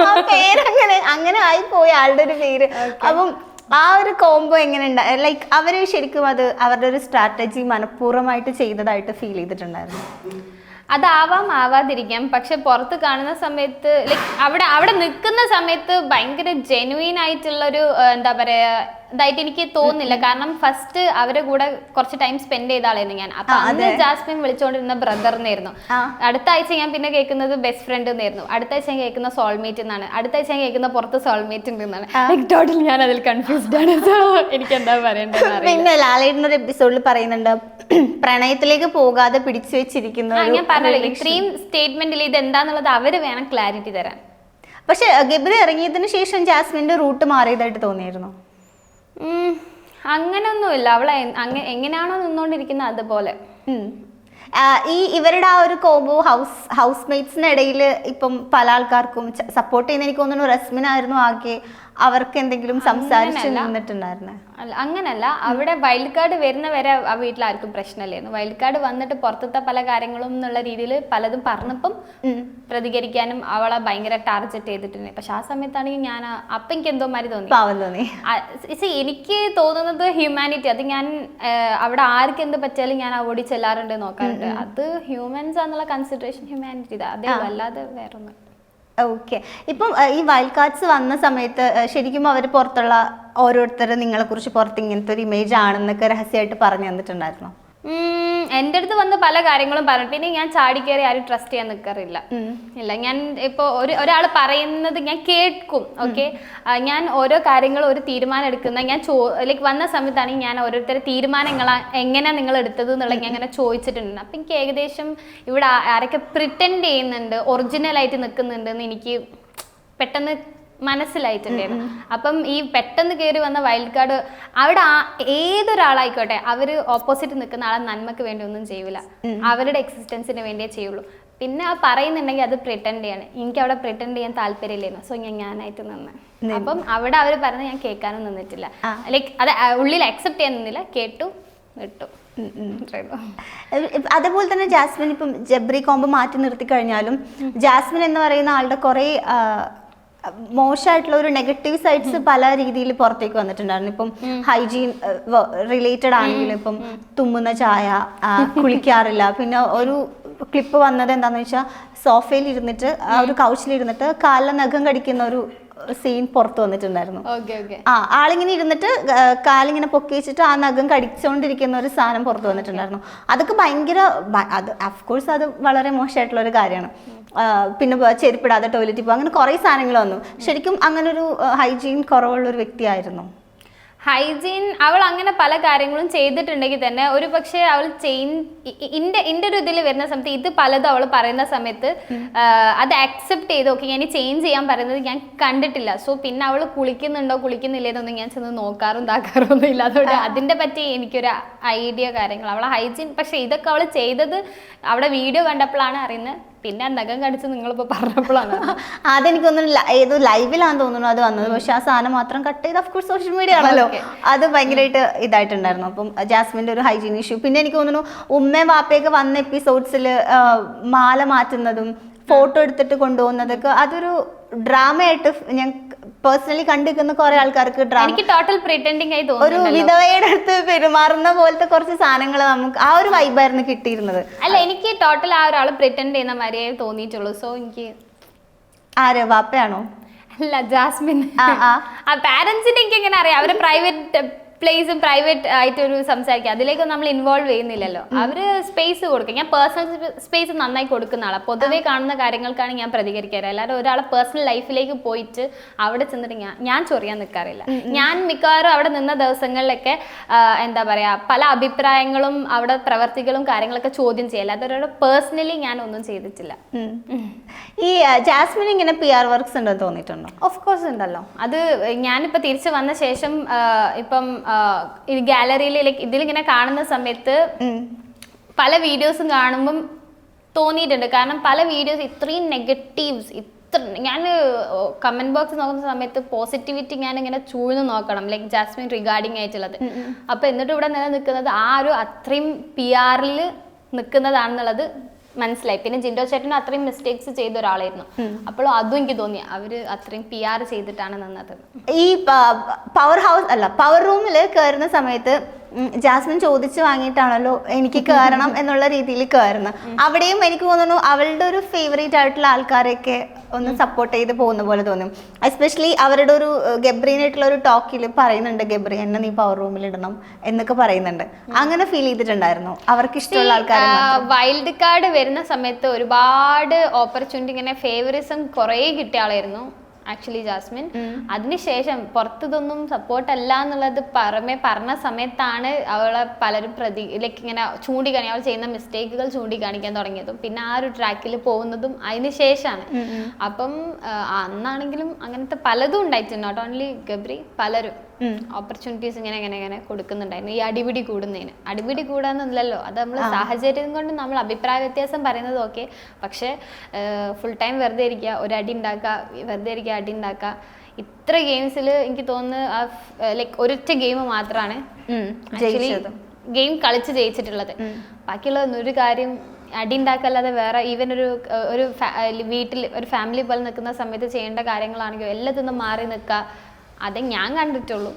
ആ പേരങ്ങനെ ആയിപ്പോയി ആളുടെ ഒരു പേര്. അപ്പം ആ ഒരു കോംബോ എങ്ങനെ ഉണ്ടായി? ലൈക്ക് അവര് ശരിക്കും അത് അവരുടെ ഒരു സ്ട്രാറ്റജി മനഃപൂർവ്വമായിട്ട് ചെയ്തതായിട്ട് ഫീൽ ചെയ്തിട്ടുണ്ടായിരുന്നു? ആവാതിരിക്കാം. പക്ഷെ പുറത്ത് കാണുന്ന സമയത്ത് ലൈക്ക് അവിടെ നിൽക്കുന്ന സമയത്ത് ഭയങ്കര ജെനുവിൻ ആയിട്ടുള്ളൊരു എന്താ പറയാ ഇതായിട്ട് എനിക്ക് തോന്നുന്നില്ല. കാരണം ഫസ്റ്റ് അവരെ കൂടെ കുറച്ച് ടൈം സ്പെൻഡ് ചെയ്ത ആളായിരുന്നു ഞാൻ. അപ്പൊ അന്ന് ജാസ്മിൻ വിളിച്ചുകൊണ്ടിരുന്ന ബ്രദറിനായിരുന്നു. അടുത്ത ആഴ്ച ഞാൻ പിന്നെ കേൾക്കുന്നത് ബെസ്റ്റ് ഫ്രണ്ട് എന്നായിരുന്നു. അടുത്ത ആഴ്ച ഞാൻ കേൾക്കുന്ന സോൾമേറ്റ് എന്നാണ്. അടുത്ത ആഴ്ച ഞാൻ കേൾക്കുന്ന പുറത്ത് സോൾമേറ്റ് ഉണ്ട് എന്നാണ്. ടോട്ടൽ ഞാൻ അതിൽ കൺഫ്യൂസ്ഡ് ആണ്. എനിക്ക് എന്താ പറയേണ്ടത്? പിന്നെ ലാലേട്ടൻ ഒരു എപ്പിസോഡിൽ പറയുന്നുണ്ട് പ്രണയത്തിലേക്ക് പോകാതെ പിടിച്ചു വെച്ചിരിക്കുന്ന. ഞാൻ പറഞ്ഞല്ലോ ഇത്രയും സ്റ്റേറ്റ്മെന്റിൽ ഇത് എന്താന്നുള്ളത് അവര് വേണം ക്ലാരിറ്റി തരാൻ. പക്ഷെ ഗബ്രി ഇറങ്ങിയതിന് ശേഷം ജാസ്മിന്റെ റൂട്ട് മാറിയതായിട്ട് തോന്നിയിരുന്നു? അങ്ങനൊന്നുമില്ല. അവളെ എങ്ങനെയാണോ നിന്നോണ്ടിരിക്കുന്നത് അതുപോലെ. ഇവരുടെ ആ ഒരു കോംബോ ഹൗസ് മേറ്റ്സിനിടയിൽ ഇപ്പം പല ആൾക്കാർക്കും സപ്പോർട്ട് ചെയ്യുന്ന എനിക്ക് തോന്നുന്നു റസ്മിനായിരുന്നു ആകെ അവർക്ക് എന്തെങ്കിലും സംസാരിച്ചു നിന്നിട്ടുണ്ടായിരുന്നേ? അല്ല, അങ്ങനല്ല. അവിടെ വൈൽഡ് കാർഡ് വരുന്ന വരെ ആ വീട്ടിലാർക്കും പ്രശ്നമില്ലായിരുന്നു. വൈൽഡ് കാർഡ് വന്നിട്ട് പുറത്തത്തെ പല കാര്യങ്ങളും എന്നുള്ള രീതിയിൽ പലതും പറഞ്ഞപ്പം പ്രതികരിക്കാനും അവളെ ഭയങ്കര ടാർഗറ്റ് ചെയ്തിട്ടുണ്ട്. പക്ഷെ ആ സമയത്താണെങ്കിൽ ഞാൻ അപ്പം എനിക്ക് എന്തോ മാതിരി തോന്നി. എനിക്ക് തോന്നുന്നത് ഹ്യൂമാനിറ്റി, അത് ഞാൻ അവിടെ ആർക്ക് എന്ത് പറ്റിയാലും ഞാൻ ഓടി ചെല്ലാറുണ്ട്, നോക്കാറുണ്ട്. അത് ഹ്യൂമൻസ് എന്നുള്ള കൺസിഡറേഷൻ ഹ്യൂമാനിറ്റി അതേ, അല്ലാതെ വേറൊന്നും. ഓക്കെ. ഇപ്പം ഈ വൈൽഡ് കാർഡ്സ് വന്ന സമയത്ത് ശരിക്കും അവർ പുറത്തുള്ള ഓരോരുത്തരും നിങ്ങളെ കുറിച്ച് പുറത്ത് ഇങ്ങനത്തെ ഒരു ഇമേജ് ആണെന്നൊക്കെ രഹസ്യമായിട്ട് പറഞ്ഞു തന്നിട്ടുണ്ടായിരുന്നോ? എൻ്റെ അടുത്ത് വന്ന് പല കാര്യങ്ങളും പറഞ്ഞു. പിന്നെ ഞാൻ ചാടിക്കേറി ആരും ട്രസ്റ്റ് ചെയ്യാൻ നിൽക്കാറില്ല. ഇല്ല, ഞാൻ ഇപ്പോൾ ഒരാൾ പറയുന്നത് ഞാൻ കേൾക്കും. ഓക്കെ, ഞാൻ ഓരോ കാര്യങ്ങളും ഒരു തീരുമാനം എടുക്കുന്ന ഞാൻ ലൈക്ക് വന്ന സമയത്താണെങ്കിൽ ഞാൻ ഓരോരുത്തരുടെ തീരുമാനങ്ങൾ എങ്ങനെയാണ് നിങ്ങൾ എടുത്തത് എന്നുള്ളത് ഞാൻ അങ്ങനെ ചോദിച്ചിട്ടുണ്ട്. അപ്പം എനിക്ക് ഏകദേശം ഇവിടെ ആരൊക്കെ പ്രിറ്റൻഡ് ചെയ്യുന്നുണ്ട്, ഒറിജിനലായിട്ട് നിൽക്കുന്നുണ്ട് എന്ന് എനിക്ക് പെട്ടെന്ന് മനസ്സിലായിട്ടുണ്ടായിരുന്നു. അപ്പം ഈ പെട്ടെന്ന് കയറി വന്ന വൈൽഡ് കാർഡ് അവിടെ ഏതൊരാളായിക്കോട്ടെ അവര് ഓപ്പോസിറ്റ് നിൽക്കുന്ന ആളെ നന്മക്ക് വേണ്ടി ഒന്നും ചെയ്യൂല, അവരുടെ എക്സിസ്റ്റൻസിന് വേണ്ടിയേ ചെയ്യുള്ളൂ. പിന്നെ ആ പറയുന്നുണ്ടെങ്കിൽ അത് പ്രിറ്റൻഡ് ചെയ്യാണ്. എനിക്ക് അവിടെ പ്രിറ്റൻഡ് ചെയ്യാൻ താല്പര്യമില്ലായിരുന്നു. സോ ഞാനായിട്ട് നിന്ന്. അപ്പം അവിടെ അവർ പറഞ്ഞത് ഞാൻ കേൾക്കാനും നിന്നിട്ടില്ല. ലൈക്ക് അത് ഉള്ളിൽ അക്സെപ്റ്റ് ചെയ്യാൻ നിന്നില്ല, കേട്ടു വിട്ടു. അതേപോലെ തന്നെ ജാസ്മിൻ ഇപ്പം ജബ്രി കോംബോ മാറ്റി നിർത്തി കഴിഞ്ഞാലും ജാസ്മിൻ എന്ന് പറയുന്ന ആളുടെ കുറെ മോശമായിട്ടുള്ള ഒരു നെഗറ്റീവ് സൈഡ്സ് പല രീതിയിൽ പുറത്തേക്ക് വന്നിട്ടുണ്ടായിരുന്നു. ഇപ്പം ഹൈജീൻ റിലേറ്റഡ് ആണെങ്കിലും ഇപ്പം തുമ്മുന്ന ചായ, കുളിക്കാറില്ല. പിന്നെ ഒരു ക്ലിപ്പ് വന്നത് എന്താണെന്ന് വെച്ചാൽ സോഫയിൽ ഇരുന്നിട്ട് ആ ഒരു കൗച്ചിലിരുന്നിട്ട് കാലിലെ നഖം കടിക്കുന്ന ഒരു സീൻ പുറത്ത് വന്നിട്ടുണ്ടായിരുന്നു. ആളിങ്ങനെ ഇരുന്നിട്ട് കാലിങ്ങനെ പൊക്കി വെച്ചിട്ട് ആ നഖം കടിച്ചുകൊണ്ടിരിക്കുന്ന ഒരു സാധനം പുറത്ത് വന്നിട്ടുണ്ടായിരുന്നു. അതൊക്കെ ഭയങ്കര അത് അഫ്കോഴ്സ് അത് വളരെ മോശമായിട്ടുള്ള ഒരു കാര്യമാണ്. പിന്നെ ചെരുപ്പിടാതെ ടോയ്ലറ്റിൽ പോകും, അങ്ങനെ കുറേ സാധനങ്ങൾ വന്നു. ശരിക്കും അങ്ങനെ ഒരു ഹൈജീൻ കുറവുള്ള ഒരു വ്യക്തിയായിരുന്നു. ഹൈജീൻ അവൾ അങ്ങനെ പല കാര്യങ്ങളും ചെയ്തിട്ടുണ്ടെങ്കിൽ തന്നെ ഒരു പക്ഷേ അവൾ എൻ്റെ ഒരു ഇതിൽ വരുന്ന സമയത്ത് ഇത് പലതും അവൾ പറയുന്ന സമയത്ത് അത് അക്സെപ്റ്റ് ചെയ്ത് ഓക്കെ ഞാൻ ചേഞ്ച് ചെയ്യാൻ പറയുന്നത് ഞാൻ കണ്ടിട്ടില്ല. സോ പിന്നെ അവൾ കുളിക്കുന്നുണ്ടോ കുളിക്കുന്നില്ലേന്നൊന്നും ഞാൻ ചെന്ന് നോക്കാറും ഒന്നും ഇല്ല. അതുകൊണ്ട് അതിൻ്റെ പറ്റി എനിക്കൊരു ഐഡിയ കാര്യങ്ങൾ അവളെ ഹൈജീൻ. പക്ഷെ ഇതൊക്കെ അവൾ ചെയ്തത് അവിടെ വീഡിയോ കണ്ടപ്പോഴാണ് അറിയുന്നത്. പിന്നെ നഖം കടിച്ച് നിങ്ങളിപ്പോൾ പറഞ്ഞപ്പോഴാണ് അതെനിക്കൊന്നും ഏതോ ലൈവിലാന്ന് തോന്നുന്നു അത് വന്നത്. പക്ഷെ ആ സാധനം മാത്രം കട്ട് ചെയ്ത് ഓഫ്കോഴ്സ് സോഷ്യൽ മീഡിയ ആണല്ലോ, അത് ഭയങ്കരമായിട്ട് ഇതായിട്ടുണ്ടായിരുന്നു. അപ്പം ജാസ്മിൻ്റെ ഒരു ഹൈജീൻ ഇഷ്യൂ. പിന്നെ എനിക്ക് തോന്നുന്നു ഉമ്മയും വാപ്പയൊക്കെ വന്ന എപ്പിസോഡ്സിൽ മാല മാറ്റുന്നതും ഫോട്ടോ എടുത്തിട്ട് കൊണ്ടുപോകുന്നതൊക്കെ അതൊരു ഡ്രാമയായിട്ട് ഞാൻ പേഴ്സണലി കണ്ടിരിക്കുന്ന കുറെ ആൾക്കാർക്ക് എനിക്ക് ടോട്ടൽ പ്രിറ്റൻഡിങ് ആയി തോന്നുന്നു. ഒരു വിധവയുടെ അടുത്ത് പെരുമാറുന്ന പോലത്തെ കുറച്ച് സാധനങ്ങൾ നമുക്ക് ആ ഒരു വൈബായിരുന്നു കിട്ടിയിരുന്നത്. അല്ല എനിക്ക് ടോട്ടൽ ആ ഒരാൾ പ്രിറ്റൻഡ് ചെയ്യുന്ന മാതിരിയേ തോന്നിയിട്ടുള്ളൂ. സോ എനിക്ക് ആര് വാപ്പയാണോ? അല്ല ജാസ്മിൻ. ആ പാരന്റ്സിന്റെ എനിക്ക് എങ്ങനെ അറിയാം? അവരെ പ്രൈവറ്റ് പ്ലേസും പ്രൈവറ്റ് ആയിട്ടൊരു സംസാരിക്കുക അതിലേക്കൊന്നും നമ്മൾ ഇൻവോൾവ് ചെയ്യുന്നില്ലല്ലോ. അവർ സ്പേസ് കൊടുക്കുക. ഞാൻ പേഴ്സണൽ സ്പേസ് നന്നായി കൊടുക്കുന്ന ആളാണ്. പൊതുവേ കാണുന്ന കാര്യങ്ങൾക്കാണ് ഞാൻ പ്രതികരിക്കാറ്. അല്ലാതെ ഒരാളെ പേഴ്സണൽ ലൈഫിലേക്ക് പോയിട്ട് അവിടെ ചെന്നിട്ട് ഞാൻ ചൊറിയാൻ നിൽക്കാറില്ല. ഞാൻ മിക്കവാറും അവിടെ നിന്ന ദിവസങ്ങളിലൊക്കെ എന്താ പറയുക പല അഭിപ്രായങ്ങളും അവിടെ പ്രവർത്തികളും കാര്യങ്ങളൊക്കെ ചോദ്യം ചെയ്യല്ല. അതൊരാളുടെ പേഴ്സണലി ഞാൻ ഒന്നും ചെയ്തിട്ടില്ല. ഈ ജാസ്മിൻ ഇങ്ങനെ PR വർക്ക്സ് ഉണ്ടെന്ന് തോന്നിയിട്ടുണ്ടോ? ഓഫ് കോഴ്സ് ഉണ്ടല്ലോ. അത് ഞാനിപ്പോൾ തിരിച്ചു വന്ന ശേഷം ഇപ്പം ഗാലറിയിൽ ഇതിലിങ്ങനെ കാണുന്ന സമയത്ത് പല വീഡിയോസും കാണുമ്പം തോന്നിയിട്ടുണ്ട്. കാരണം പല വീഡിയോസ് ഇത്രയും നെഗറ്റീവ്സ് ഞാൻ കമന്റ് ബോക്സ് നോക്കുന്ന സമയത്ത് പോസിറ്റിവിറ്റി ഞാൻ ഇങ്ങനെ ചൂഴ്ന്ന് നോക്കണം ലൈക്ക് ജാസ്മിൻ റിഗാർഡിങ് ആയിട്ടുള്ളത്. അപ്പൊ എന്നിട്ട് ഇവിടെ നിലനിൽക്കുന്നത് ആ ഒരു അത്രയും PR നിൽക്കുന്നതാണെന്നുള്ളത് മനസ്സിലായി. പിന്നെ ജിൻഡോ ചേട്ടന് അത്രയും മിസ്റ്റേക്സ് ചെയ്ത ഒരാളായിരുന്നു. അപ്പോഴും അതും എനിക്ക് തോന്നി അവര് അത്രയും PR ചെയ്തിട്ടാണ് നിന്നത്. ഈ പവർ ഹൗസ് അല്ല പവർ റൂമിൽ കയറുന്ന സമയത്ത് ജാസ്മിൻ ചോദിച്ചു വാങ്ങിയിട്ടാണല്ലോ എനിക്ക് കയറണം എന്നുള്ള രീതിയിൽ കയറുന്നത്. അവിടെയും എനിക്ക് തോന്നുന്നു അവളുടെ ഒരു ഫേവറേറ്റ് ആയിട്ടുള്ള ആൾക്കാരെയൊക്കെ ഒന്ന് സപ്പോർട്ട് ചെയ്ത് പോകുന്ന പോലെ തോന്നും. എസ്പെഷ്യലി അവരുടെ ഒരു ഗബ്രീനായിട്ടുള്ള ഒരു ടോക്കിൽ പറയുന്നുണ്ട് ഗബ്രി എന്നെ നീ പവർ റൂമിൽ ഇടണം എന്നൊക്കെ പറയുന്നുണ്ട്. അങ്ങനെ ഫീൽ ചെയ്തിട്ടുണ്ടായിരുന്നു അവർക്ക് ഇഷ്ടമുള്ള ആൾക്കാർ? വൈൽഡ് കാർഡ് വരുന്ന സമയത്ത് ഒരുപാട് ഓപ്പർച്യൂണിറ്റി ഇങ്ങനെ ഫേവറിസം കുറേ കിട്ടിയ ആളായിരുന്നു ആക്ച്വലി ജാസ്മിൻ. അതിനുശേഷം പുറത്തതൊന്നും സപ്പോർട്ട് അല്ല എന്നുള്ളത് പറഞ്ഞ സമയത്താണ് അവളെ പലരും ലൈക്ക് ഇങ്ങനെ ചൂണ്ടിക്കാണി അവൾ ചെയ്യുന്ന മിസ്റ്റേക്കുകൾ ചൂണ്ടിക്കാണിക്കാൻ തുടങ്ങിയതും പിന്നെ ആ ഒരു ട്രാക്കിൽ പോകുന്നതും അതിന് ശേഷമാണ്. അപ്പം അന്നാണെങ്കിലും അങ്ങനത്തെ പലതും ഉണ്ടായിട്ടുണ്ട്. നോട്ട് ഓൺലി ഗബ്രി, പലരും ഓപ്പർച്യൂണിറ്റീസ് ഇങ്ങനെ കൊടുക്കുന്നുണ്ടായിരുന്നു. ഈ അടിപിടി കൂടുന്നതിന് അടിപിടി കൂടാന്നില്ലല്ലോ, അത് നമ്മൾ സാഹചര്യം കൊണ്ട് നമ്മൾ അഭിപ്രായ വ്യത്യാസം പറയുന്നത് ഓക്കെ. പക്ഷെ ഫുൾ ടൈം വെറുതെ ഇരിക്കുക, ഒരു അടി ഉണ്ടാക്കുക, വെറുതെ ഇരിക്കുക, അടി ഉണ്ടാക്കുക. ഇത്ര ഗെയിംസിൽ എനിക്ക് തോന്നുന്നു ലൈക്ക് ഒരൊറ്റ ഗെയിം മാത്രമാണ് ആക്ച്വലി ഗെയിം കളിച്ച് ജയിച്ചിട്ടുള്ളത്. ബാക്കിയുള്ള ഒരു കാര്യം അടി ഉണ്ടാക്കല്ലാതെ വേറെ ഈവൻ ഒരു വീട്ടിൽ ഒരു ഫാമിലി പോലെ നിൽക്കുന്ന സമയത്ത് ചെയ്യേണ്ട കാര്യങ്ങളാണെങ്കിലും എല്ലാത്തിനും മാറി നിൽക്കുക, അതേ ഞാൻ കണ്ടിട്ടുള്ളൂ.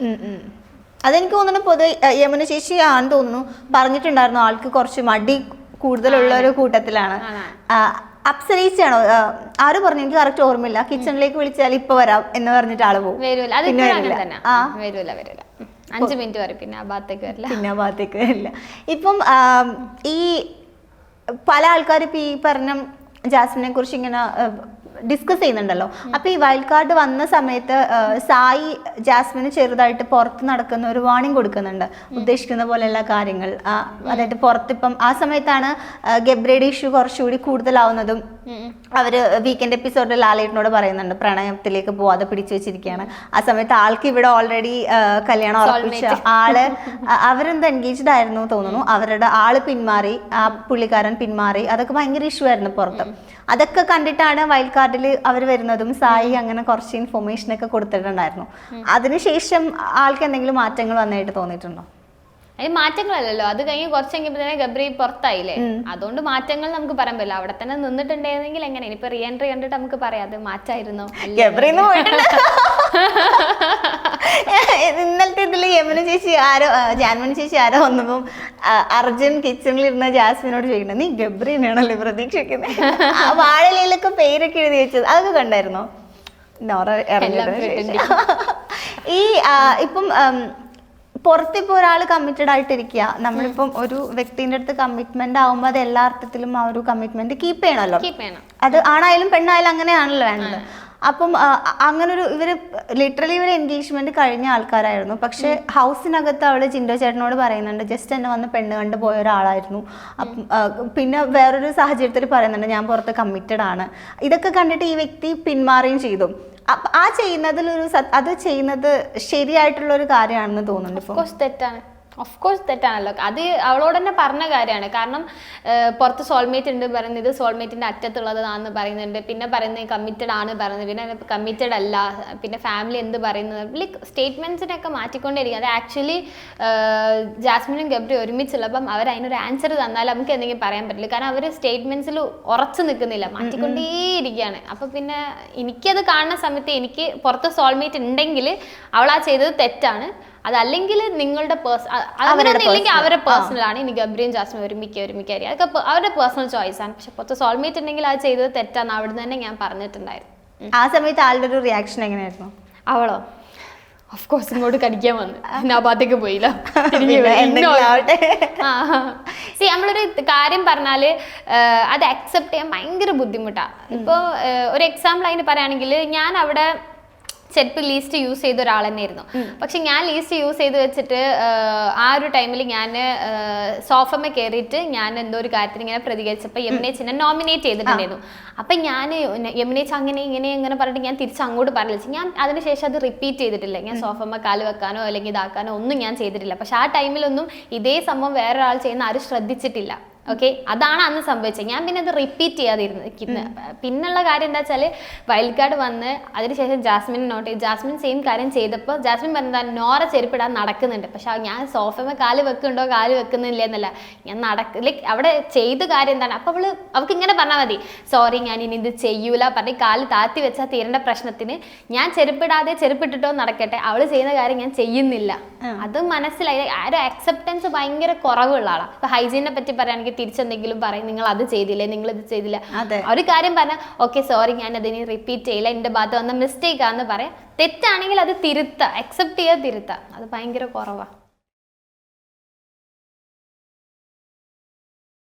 അതെനിക്ക് തോന്നുന്നു പൊതുവെ യമുന ചേച്ചി ആണെന്ന് തോന്നുന്നു പറഞ്ഞിട്ടുണ്ടായിരുന്നു ആൾക്ക് കുറച്ച് മടി കൂടുതലുള്ള ഒരു കൂട്ടത്തിലാണ്. അപ്സരയിച്ചാണോ ആര് പറഞ്ഞു എനിക്ക് കറക്റ്റ് ഓർമ്മയില്ല. കിച്ചണിലേക്ക് വിളിച്ചാൽ ഇപ്പൊ വരാം എന്ന് പറഞ്ഞിട്ട് ആള് പോകും. 5 മിനിറ്റ് വരെ പിന്നെ ആ ഭാഗത്തേക്ക് വരില്ല. ഇപ്പം ഈ പല ആൾക്കാരും ഇപ്പൊ ഈ പറഞ്ഞ ജാസ്മിനെ കുറിച്ച് ഇങ്ങനെ ഡിസ്കസ് ചെയ്യുന്നുണ്ടല്ലോ. അപ്പൊ ഈ വൈൽഡ് കാർഡ് വന്ന സമയത്ത് സായി ജാസ്മിന് ചെറുതായിട്ട് പുറത്ത് നടക്കുന്ന ഒരു വാർണിംഗ് കൊടുക്കുന്നുണ്ട്, ഉദ്ദേശിക്കുന്ന പോലെയുള്ള കാര്യങ്ങൾ. അതായത് പുറത്തിപ്പം ആ സമയത്താണ് ഗബ്രിയുടെ ഇഷ്യൂ കുറച്ചുകൂടി കൂടുതലാവുന്നതും അവര് വീക്കെൻഡ് എപ്പിസോഡിൽ ലാലേട്ടനോട് പറയുന്നുണ്ട് പ്രണയത്തിലേക്ക് പോവാതെ പിടിച്ചു വെച്ചിരിക്കുകയാണ്. ആ സമയത്ത് ആൾക്ക് ഇവിടെ ഓൾറെഡി കല്യാണം ഉറപ്പിച്ച ആള് അവരെന്താ എൻഗേജ്ഡ് ആയിരുന്നു തോന്നുന്നു, അവരുടെ ആള് പിന്മാറി, ആ പുള്ളിക്കാരൻ പിന്മാറി, അതൊക്കെ ഭയങ്കര ഇഷ്യൂ ആയിരുന്നു പുറത്ത്. അതൊക്കെ കണ്ടിട്ടാണ് വൈൽഡ് കാർഡിൽ അവർ വരുന്നതും സായി അങ്ങനെ കുറച്ച് ഇൻഫർമേഷൻ ഒക്കെ കൊടുത്തിട്ടുണ്ടായിരുന്നു. അതിനുശേഷം ആൾക്ക് എന്തെങ്കിലും മാറ്റങ്ങൾ വന്നായിട്ട് തോന്നിയിട്ടുണ്ടോ? അതിന് മാറ്റങ്ങളല്ലല്ലോ, അത് കഴിഞ്ഞ് കുറച്ച് കഴിഞ്ഞപ്പോൾ തന്നെ ഗബ്രി പുറത്തായില്ലേ, അതുകൊണ്ട് മാറ്റങ്ങൾ നമുക്ക് പറയാൻ പറ്റില്ല. അവിടെ തന്നെ നിന്നിട്ടുണ്ടായിരുന്നെങ്കിൽ എങ്ങനെ ഇനിയിപ്പോ റീ എൻട്രി കണ്ടിട്ട് നമുക്ക് പറയാം അത് മാറ്റായിരുന്നു. ഇന്നലത്തെ ഇതില് യമുന ചേച്ചി ആരോ ജാൻമണി ചേച്ചി ആരോ വന്നപ്പം അർജുൻ കിച്ചണിൽ ഇരുന്ന ജാസ്മിനോട് ചോദിക്കുന്നത്, നീ ഗബ്രീനാണല്ലോ പ്രതീക്ഷിക്കുന്നത്, വാഴയിലൊക്കെ പേരൊക്കെ എഴുതി വെച്ചത് അതൊക്കെ കണ്ടായിരുന്നോ? നോറ ഇറങ്ങിയതിന് ഈ ഇപ്പം പുറത്തിപ്പോൾ ഒരാൾ കമ്മിറ്റഡ് ആയിട്ടിരിക്കുക, നമ്മളിപ്പം ഒരു വ്യക്തിൻ്റെ അടുത്ത് കമ്മിറ്റ്മെന്റ് ആവുമ്പോൾ അത് എല്ലാ അർത്ഥത്തിലും ആ ഒരു കമ്മിറ്റ്മെന്റ് കീപ്പ് ചെയ്യണമല്ലോ. അത് ആണായാലും പെണ്ണായാലും അങ്ങനെയാണല്ലോ വേണ്ടത്. അപ്പം അങ്ങനെ ഒരു ലിറ്ററലി ഇവർ എൻഗേജ്മെന്റ് കഴിഞ്ഞ ആൾക്കാരായിരുന്നു. പക്ഷെ ഹൗസിനകത്ത് അവള് ജിൻഡോ ചേട്ടനോട് പറയുന്നുണ്ട്, ജസ്റ്റ് എന്നെ വന്ന് പെണ്ണ് കണ്ട് പോയ ഒരാളായിരുന്നു. പിന്നെ വേറൊരു സാഹചര്യത്തിൽ പറയുന്നുണ്ട്, ഞാൻ പുറത്ത് കമ്മിറ്റഡ് ആണ്. ഇതൊക്കെ കണ്ടിട്ട് ഈ വ്യക്തി പിന്മാറുകയും ചെയ്തു. ആ ചെയ്യുന്നതിൽ അത് ചെയ്യുന്നത് ശരിയായിട്ടുള്ള ഒരു കാര്യമാണെന്ന് തോന്നുന്നുണ്ട്. തെറ്റാണ്, ഓഫ് കോഴ്സ് തെറ്റാണല്ലോ. അത് അവളോട് തന്നെ പറഞ്ഞ കാര്യമാണ്. കാരണം പുറത്ത് സോൾമേറ്റ് ഉണ്ട് പറയുന്നത്, സോൾമേറ്റിന്റെ അറ്റത്തുള്ളതാണെന്ന് പറയുന്നുണ്ട്, പിന്നെ പറയുന്നത് കമ്മിറ്റഡ് ആണ് പറയുന്നത്, പിന്നെ കമ്മിറ്റഡ് അല്ല, പിന്നെ ഫാമിലി എന്ത് പറയുന്നത്, ലൈക്ക് സ്റ്റേറ്റ്മെന്റ്സിനൊക്കെ മാറ്റിക്കൊണ്ടേയിരിക്കും. അത് ആക്ച്വലി ജാസ്മിനും ഗബ്രി ഒരുമിച്ചുള്ളപ്പം അവർ അതിനൊരു ആൻസർ തന്നാൽ നമുക്ക് എന്തെങ്കിലും പറയാൻ പറ്റില്ല. കാരണം അവർ സ്റ്റേറ്റ്മെന്റ്സിൽ ഉറച്ചു നിൽക്കുന്നില്ല, മാറ്റിക്കൊണ്ടേയിരിക്കുകയാണ്. അപ്പൊ പിന്നെ എനിക്കത് കാണുന്ന സമയത്ത് എനിക്ക് പുറത്ത് സോൾമേറ്റ് ഉണ്ടെങ്കിൽ അവൾ ആ ചെയ്തത് തെറ്റാണ്. അതല്ലെങ്കിൽ നിങ്ങളുടെ ഇല്ലെങ്കിൽ അവരുടെ പേഴ്സണൽ ആണ്. ഇനി ഗബ്രിയും ജാസ്മിനും ഒരുമിക്കാരി അതൊക്കെ അവരുടെ പേഴ്സണൽ ചോയ്സ് ആണ്. പക്ഷെ പുറത്ത് സോൾമേറ്റ് ഉണ്ടെങ്കിൽ അത് ചെയ്തത് തെറ്റാന്ന് അവിടെ തന്നെ ഞാൻ പറഞ്ഞിട്ടുണ്ടായിരുന്നു. ആ സമയത്ത് ആളുടെ ഒരു റിയാക്ഷൻ എങ്ങനെയായിരുന്നു? അവളോ ഓഫ് കോഴ്സ് ഇങ്ങോട്ട് കടിക്കാൻ വന്നു, ഞാൻ ആ ഭാഗത്തേക്ക് പോയില്ല. നമ്മളൊരു കാര്യം പറഞ്ഞാല് അത് അക്സെപ്റ്റ് ചെയ്യാൻ ഭയങ്കര ബുദ്ധിമുട്ടാണ്. ഇപ്പോൾ ഒരു എക്സാമ്പിൾ അതിന് പറയുകയാണെങ്കിൽ, ഞാൻ അവിടെ ചെരുപ്പ് ലീസ്റ്റ് യൂസ് ചെയ്ത ഒരാൾ തന്നെയായിരുന്നു. പക്ഷെ ഞാൻ ലീസ്റ്റ് യൂസ് ചെയ്ത് വെച്ചിട്ട് ആ ഒരു ടൈമിൽ ഞാൻ സോഫമ്മ കയറിയിട്ട് ഞാൻ എന്തോ ഒരു കാര്യത്തിന് ഇങ്ങനെ പ്രതികരിച്ചപ്പോൾ യമുനേച്ചിനെ നോമിനേറ്റ് ചെയ്തിട്ടുണ്ടായിരുന്നു. അപ്പം ഞാൻ യമുനേച്ച് അങ്ങനെ ഇങ്ങനെ പറഞ്ഞിട്ട് ഞാൻ തിരിച്ച് അങ്ങോട്ട് പറഞ്ഞില്ല. ഞാൻ അതിനുശേഷം അത് റിപ്പീറ്റ് ചെയ്തിട്ടില്ല. ഞാൻ സോഫമ്മ കാല് വെക്കാനോ അല്ലെങ്കിൽ ഇതാക്കാനോ ഒന്നും ഞാൻ ചെയ്തിട്ടില്ല. പക്ഷെ ആ ടൈമിലൊന്നും ഇതേ സംഭവം വേറൊരാൾ ചെയ്യുന്ന ആരും ശ്രദ്ധിച്ചിട്ടില്ല. ഓക്കെ, അതാണ് അന്ന് സംഭവിച്ചത്. ഞാൻ പിന്നെ അത് റിപ്പീറ്റ് ചെയ്യാതിരുന്നു. പിന്നുള്ള കാര്യം എന്താ വെച്ചാൽ വൈൽഡ് കാർഡ് വന്ന് അതിനുശേഷം ജാസ്മിൻ നോട്ട് ചെയ്ത് ജാസ്മിൻ സെയിം കാര്യം ചെയ്തപ്പോൾ ജാസ്മിൻ പറഞ്ഞാൽ നോറ ചെരുപ്പിടാൻ നടക്കുന്നുണ്ട്. പക്ഷെ ഞാൻ സോഫമ്മ കാല് വെക്കുന്നുണ്ടോ കാല് വെക്കുന്നില്ല എന്നല്ല, ഞാൻ ലൈക്ക് അവിടെ ചെയ്ത കാര്യം എന്താണ്. അപ്പോൾ അവൾക്ക് ഇങ്ങനെ പറഞ്ഞാൽ മതി, സോറി ഞാൻ ഇനി ഇത് ചെയ്യൂല പറഞ്ഞ് കാല് താത്തി വെച്ചാൽ തീരേണ്ട പ്രശ്നത്തിന് ഞാൻ ചെരുപ്പിടാതെ ചെരുപ്പിട്ടിട്ടോ നടക്കട്ടെ, അവള് ചെയ്യുന്ന കാര്യം ഞാൻ ചെയ്യുന്നില്ല. അത് മനസ്സിലായി. ആ ഒരു അക്സെപ്റ്റൻസ് ഭയങ്കര കുറവുള്ള ആളാണ്. ഇപ്പൊ ഹൈജീനെ പറ്റി പറയുകയാണെങ്കിൽ തിരിച്ചെന്തെങ്കിലും പറയും, നിങ്ങൾ അത് ചെയ്തില്ലേ, നിങ്ങൾ ഇത് ചെയ്തില്ല. ഒരു കാര്യം പറഞ്ഞാൽ ഓക്കെ സോറി ഞാൻ അതിന് റിപ്പീറ്റ് ചെയ്യില്ല, എന്റെ ഭാഗത്ത് വന്ന മിസ്റ്റേക്ക് ആണെന്ന് പറയാം. തെറ്റാണെങ്കിൽ അത് തിരുത്താം, അക്സെപ്റ്റ് ചെയ്യാൻ തിരുത്താം. അത് ഭയങ്കര കുറവാണ്.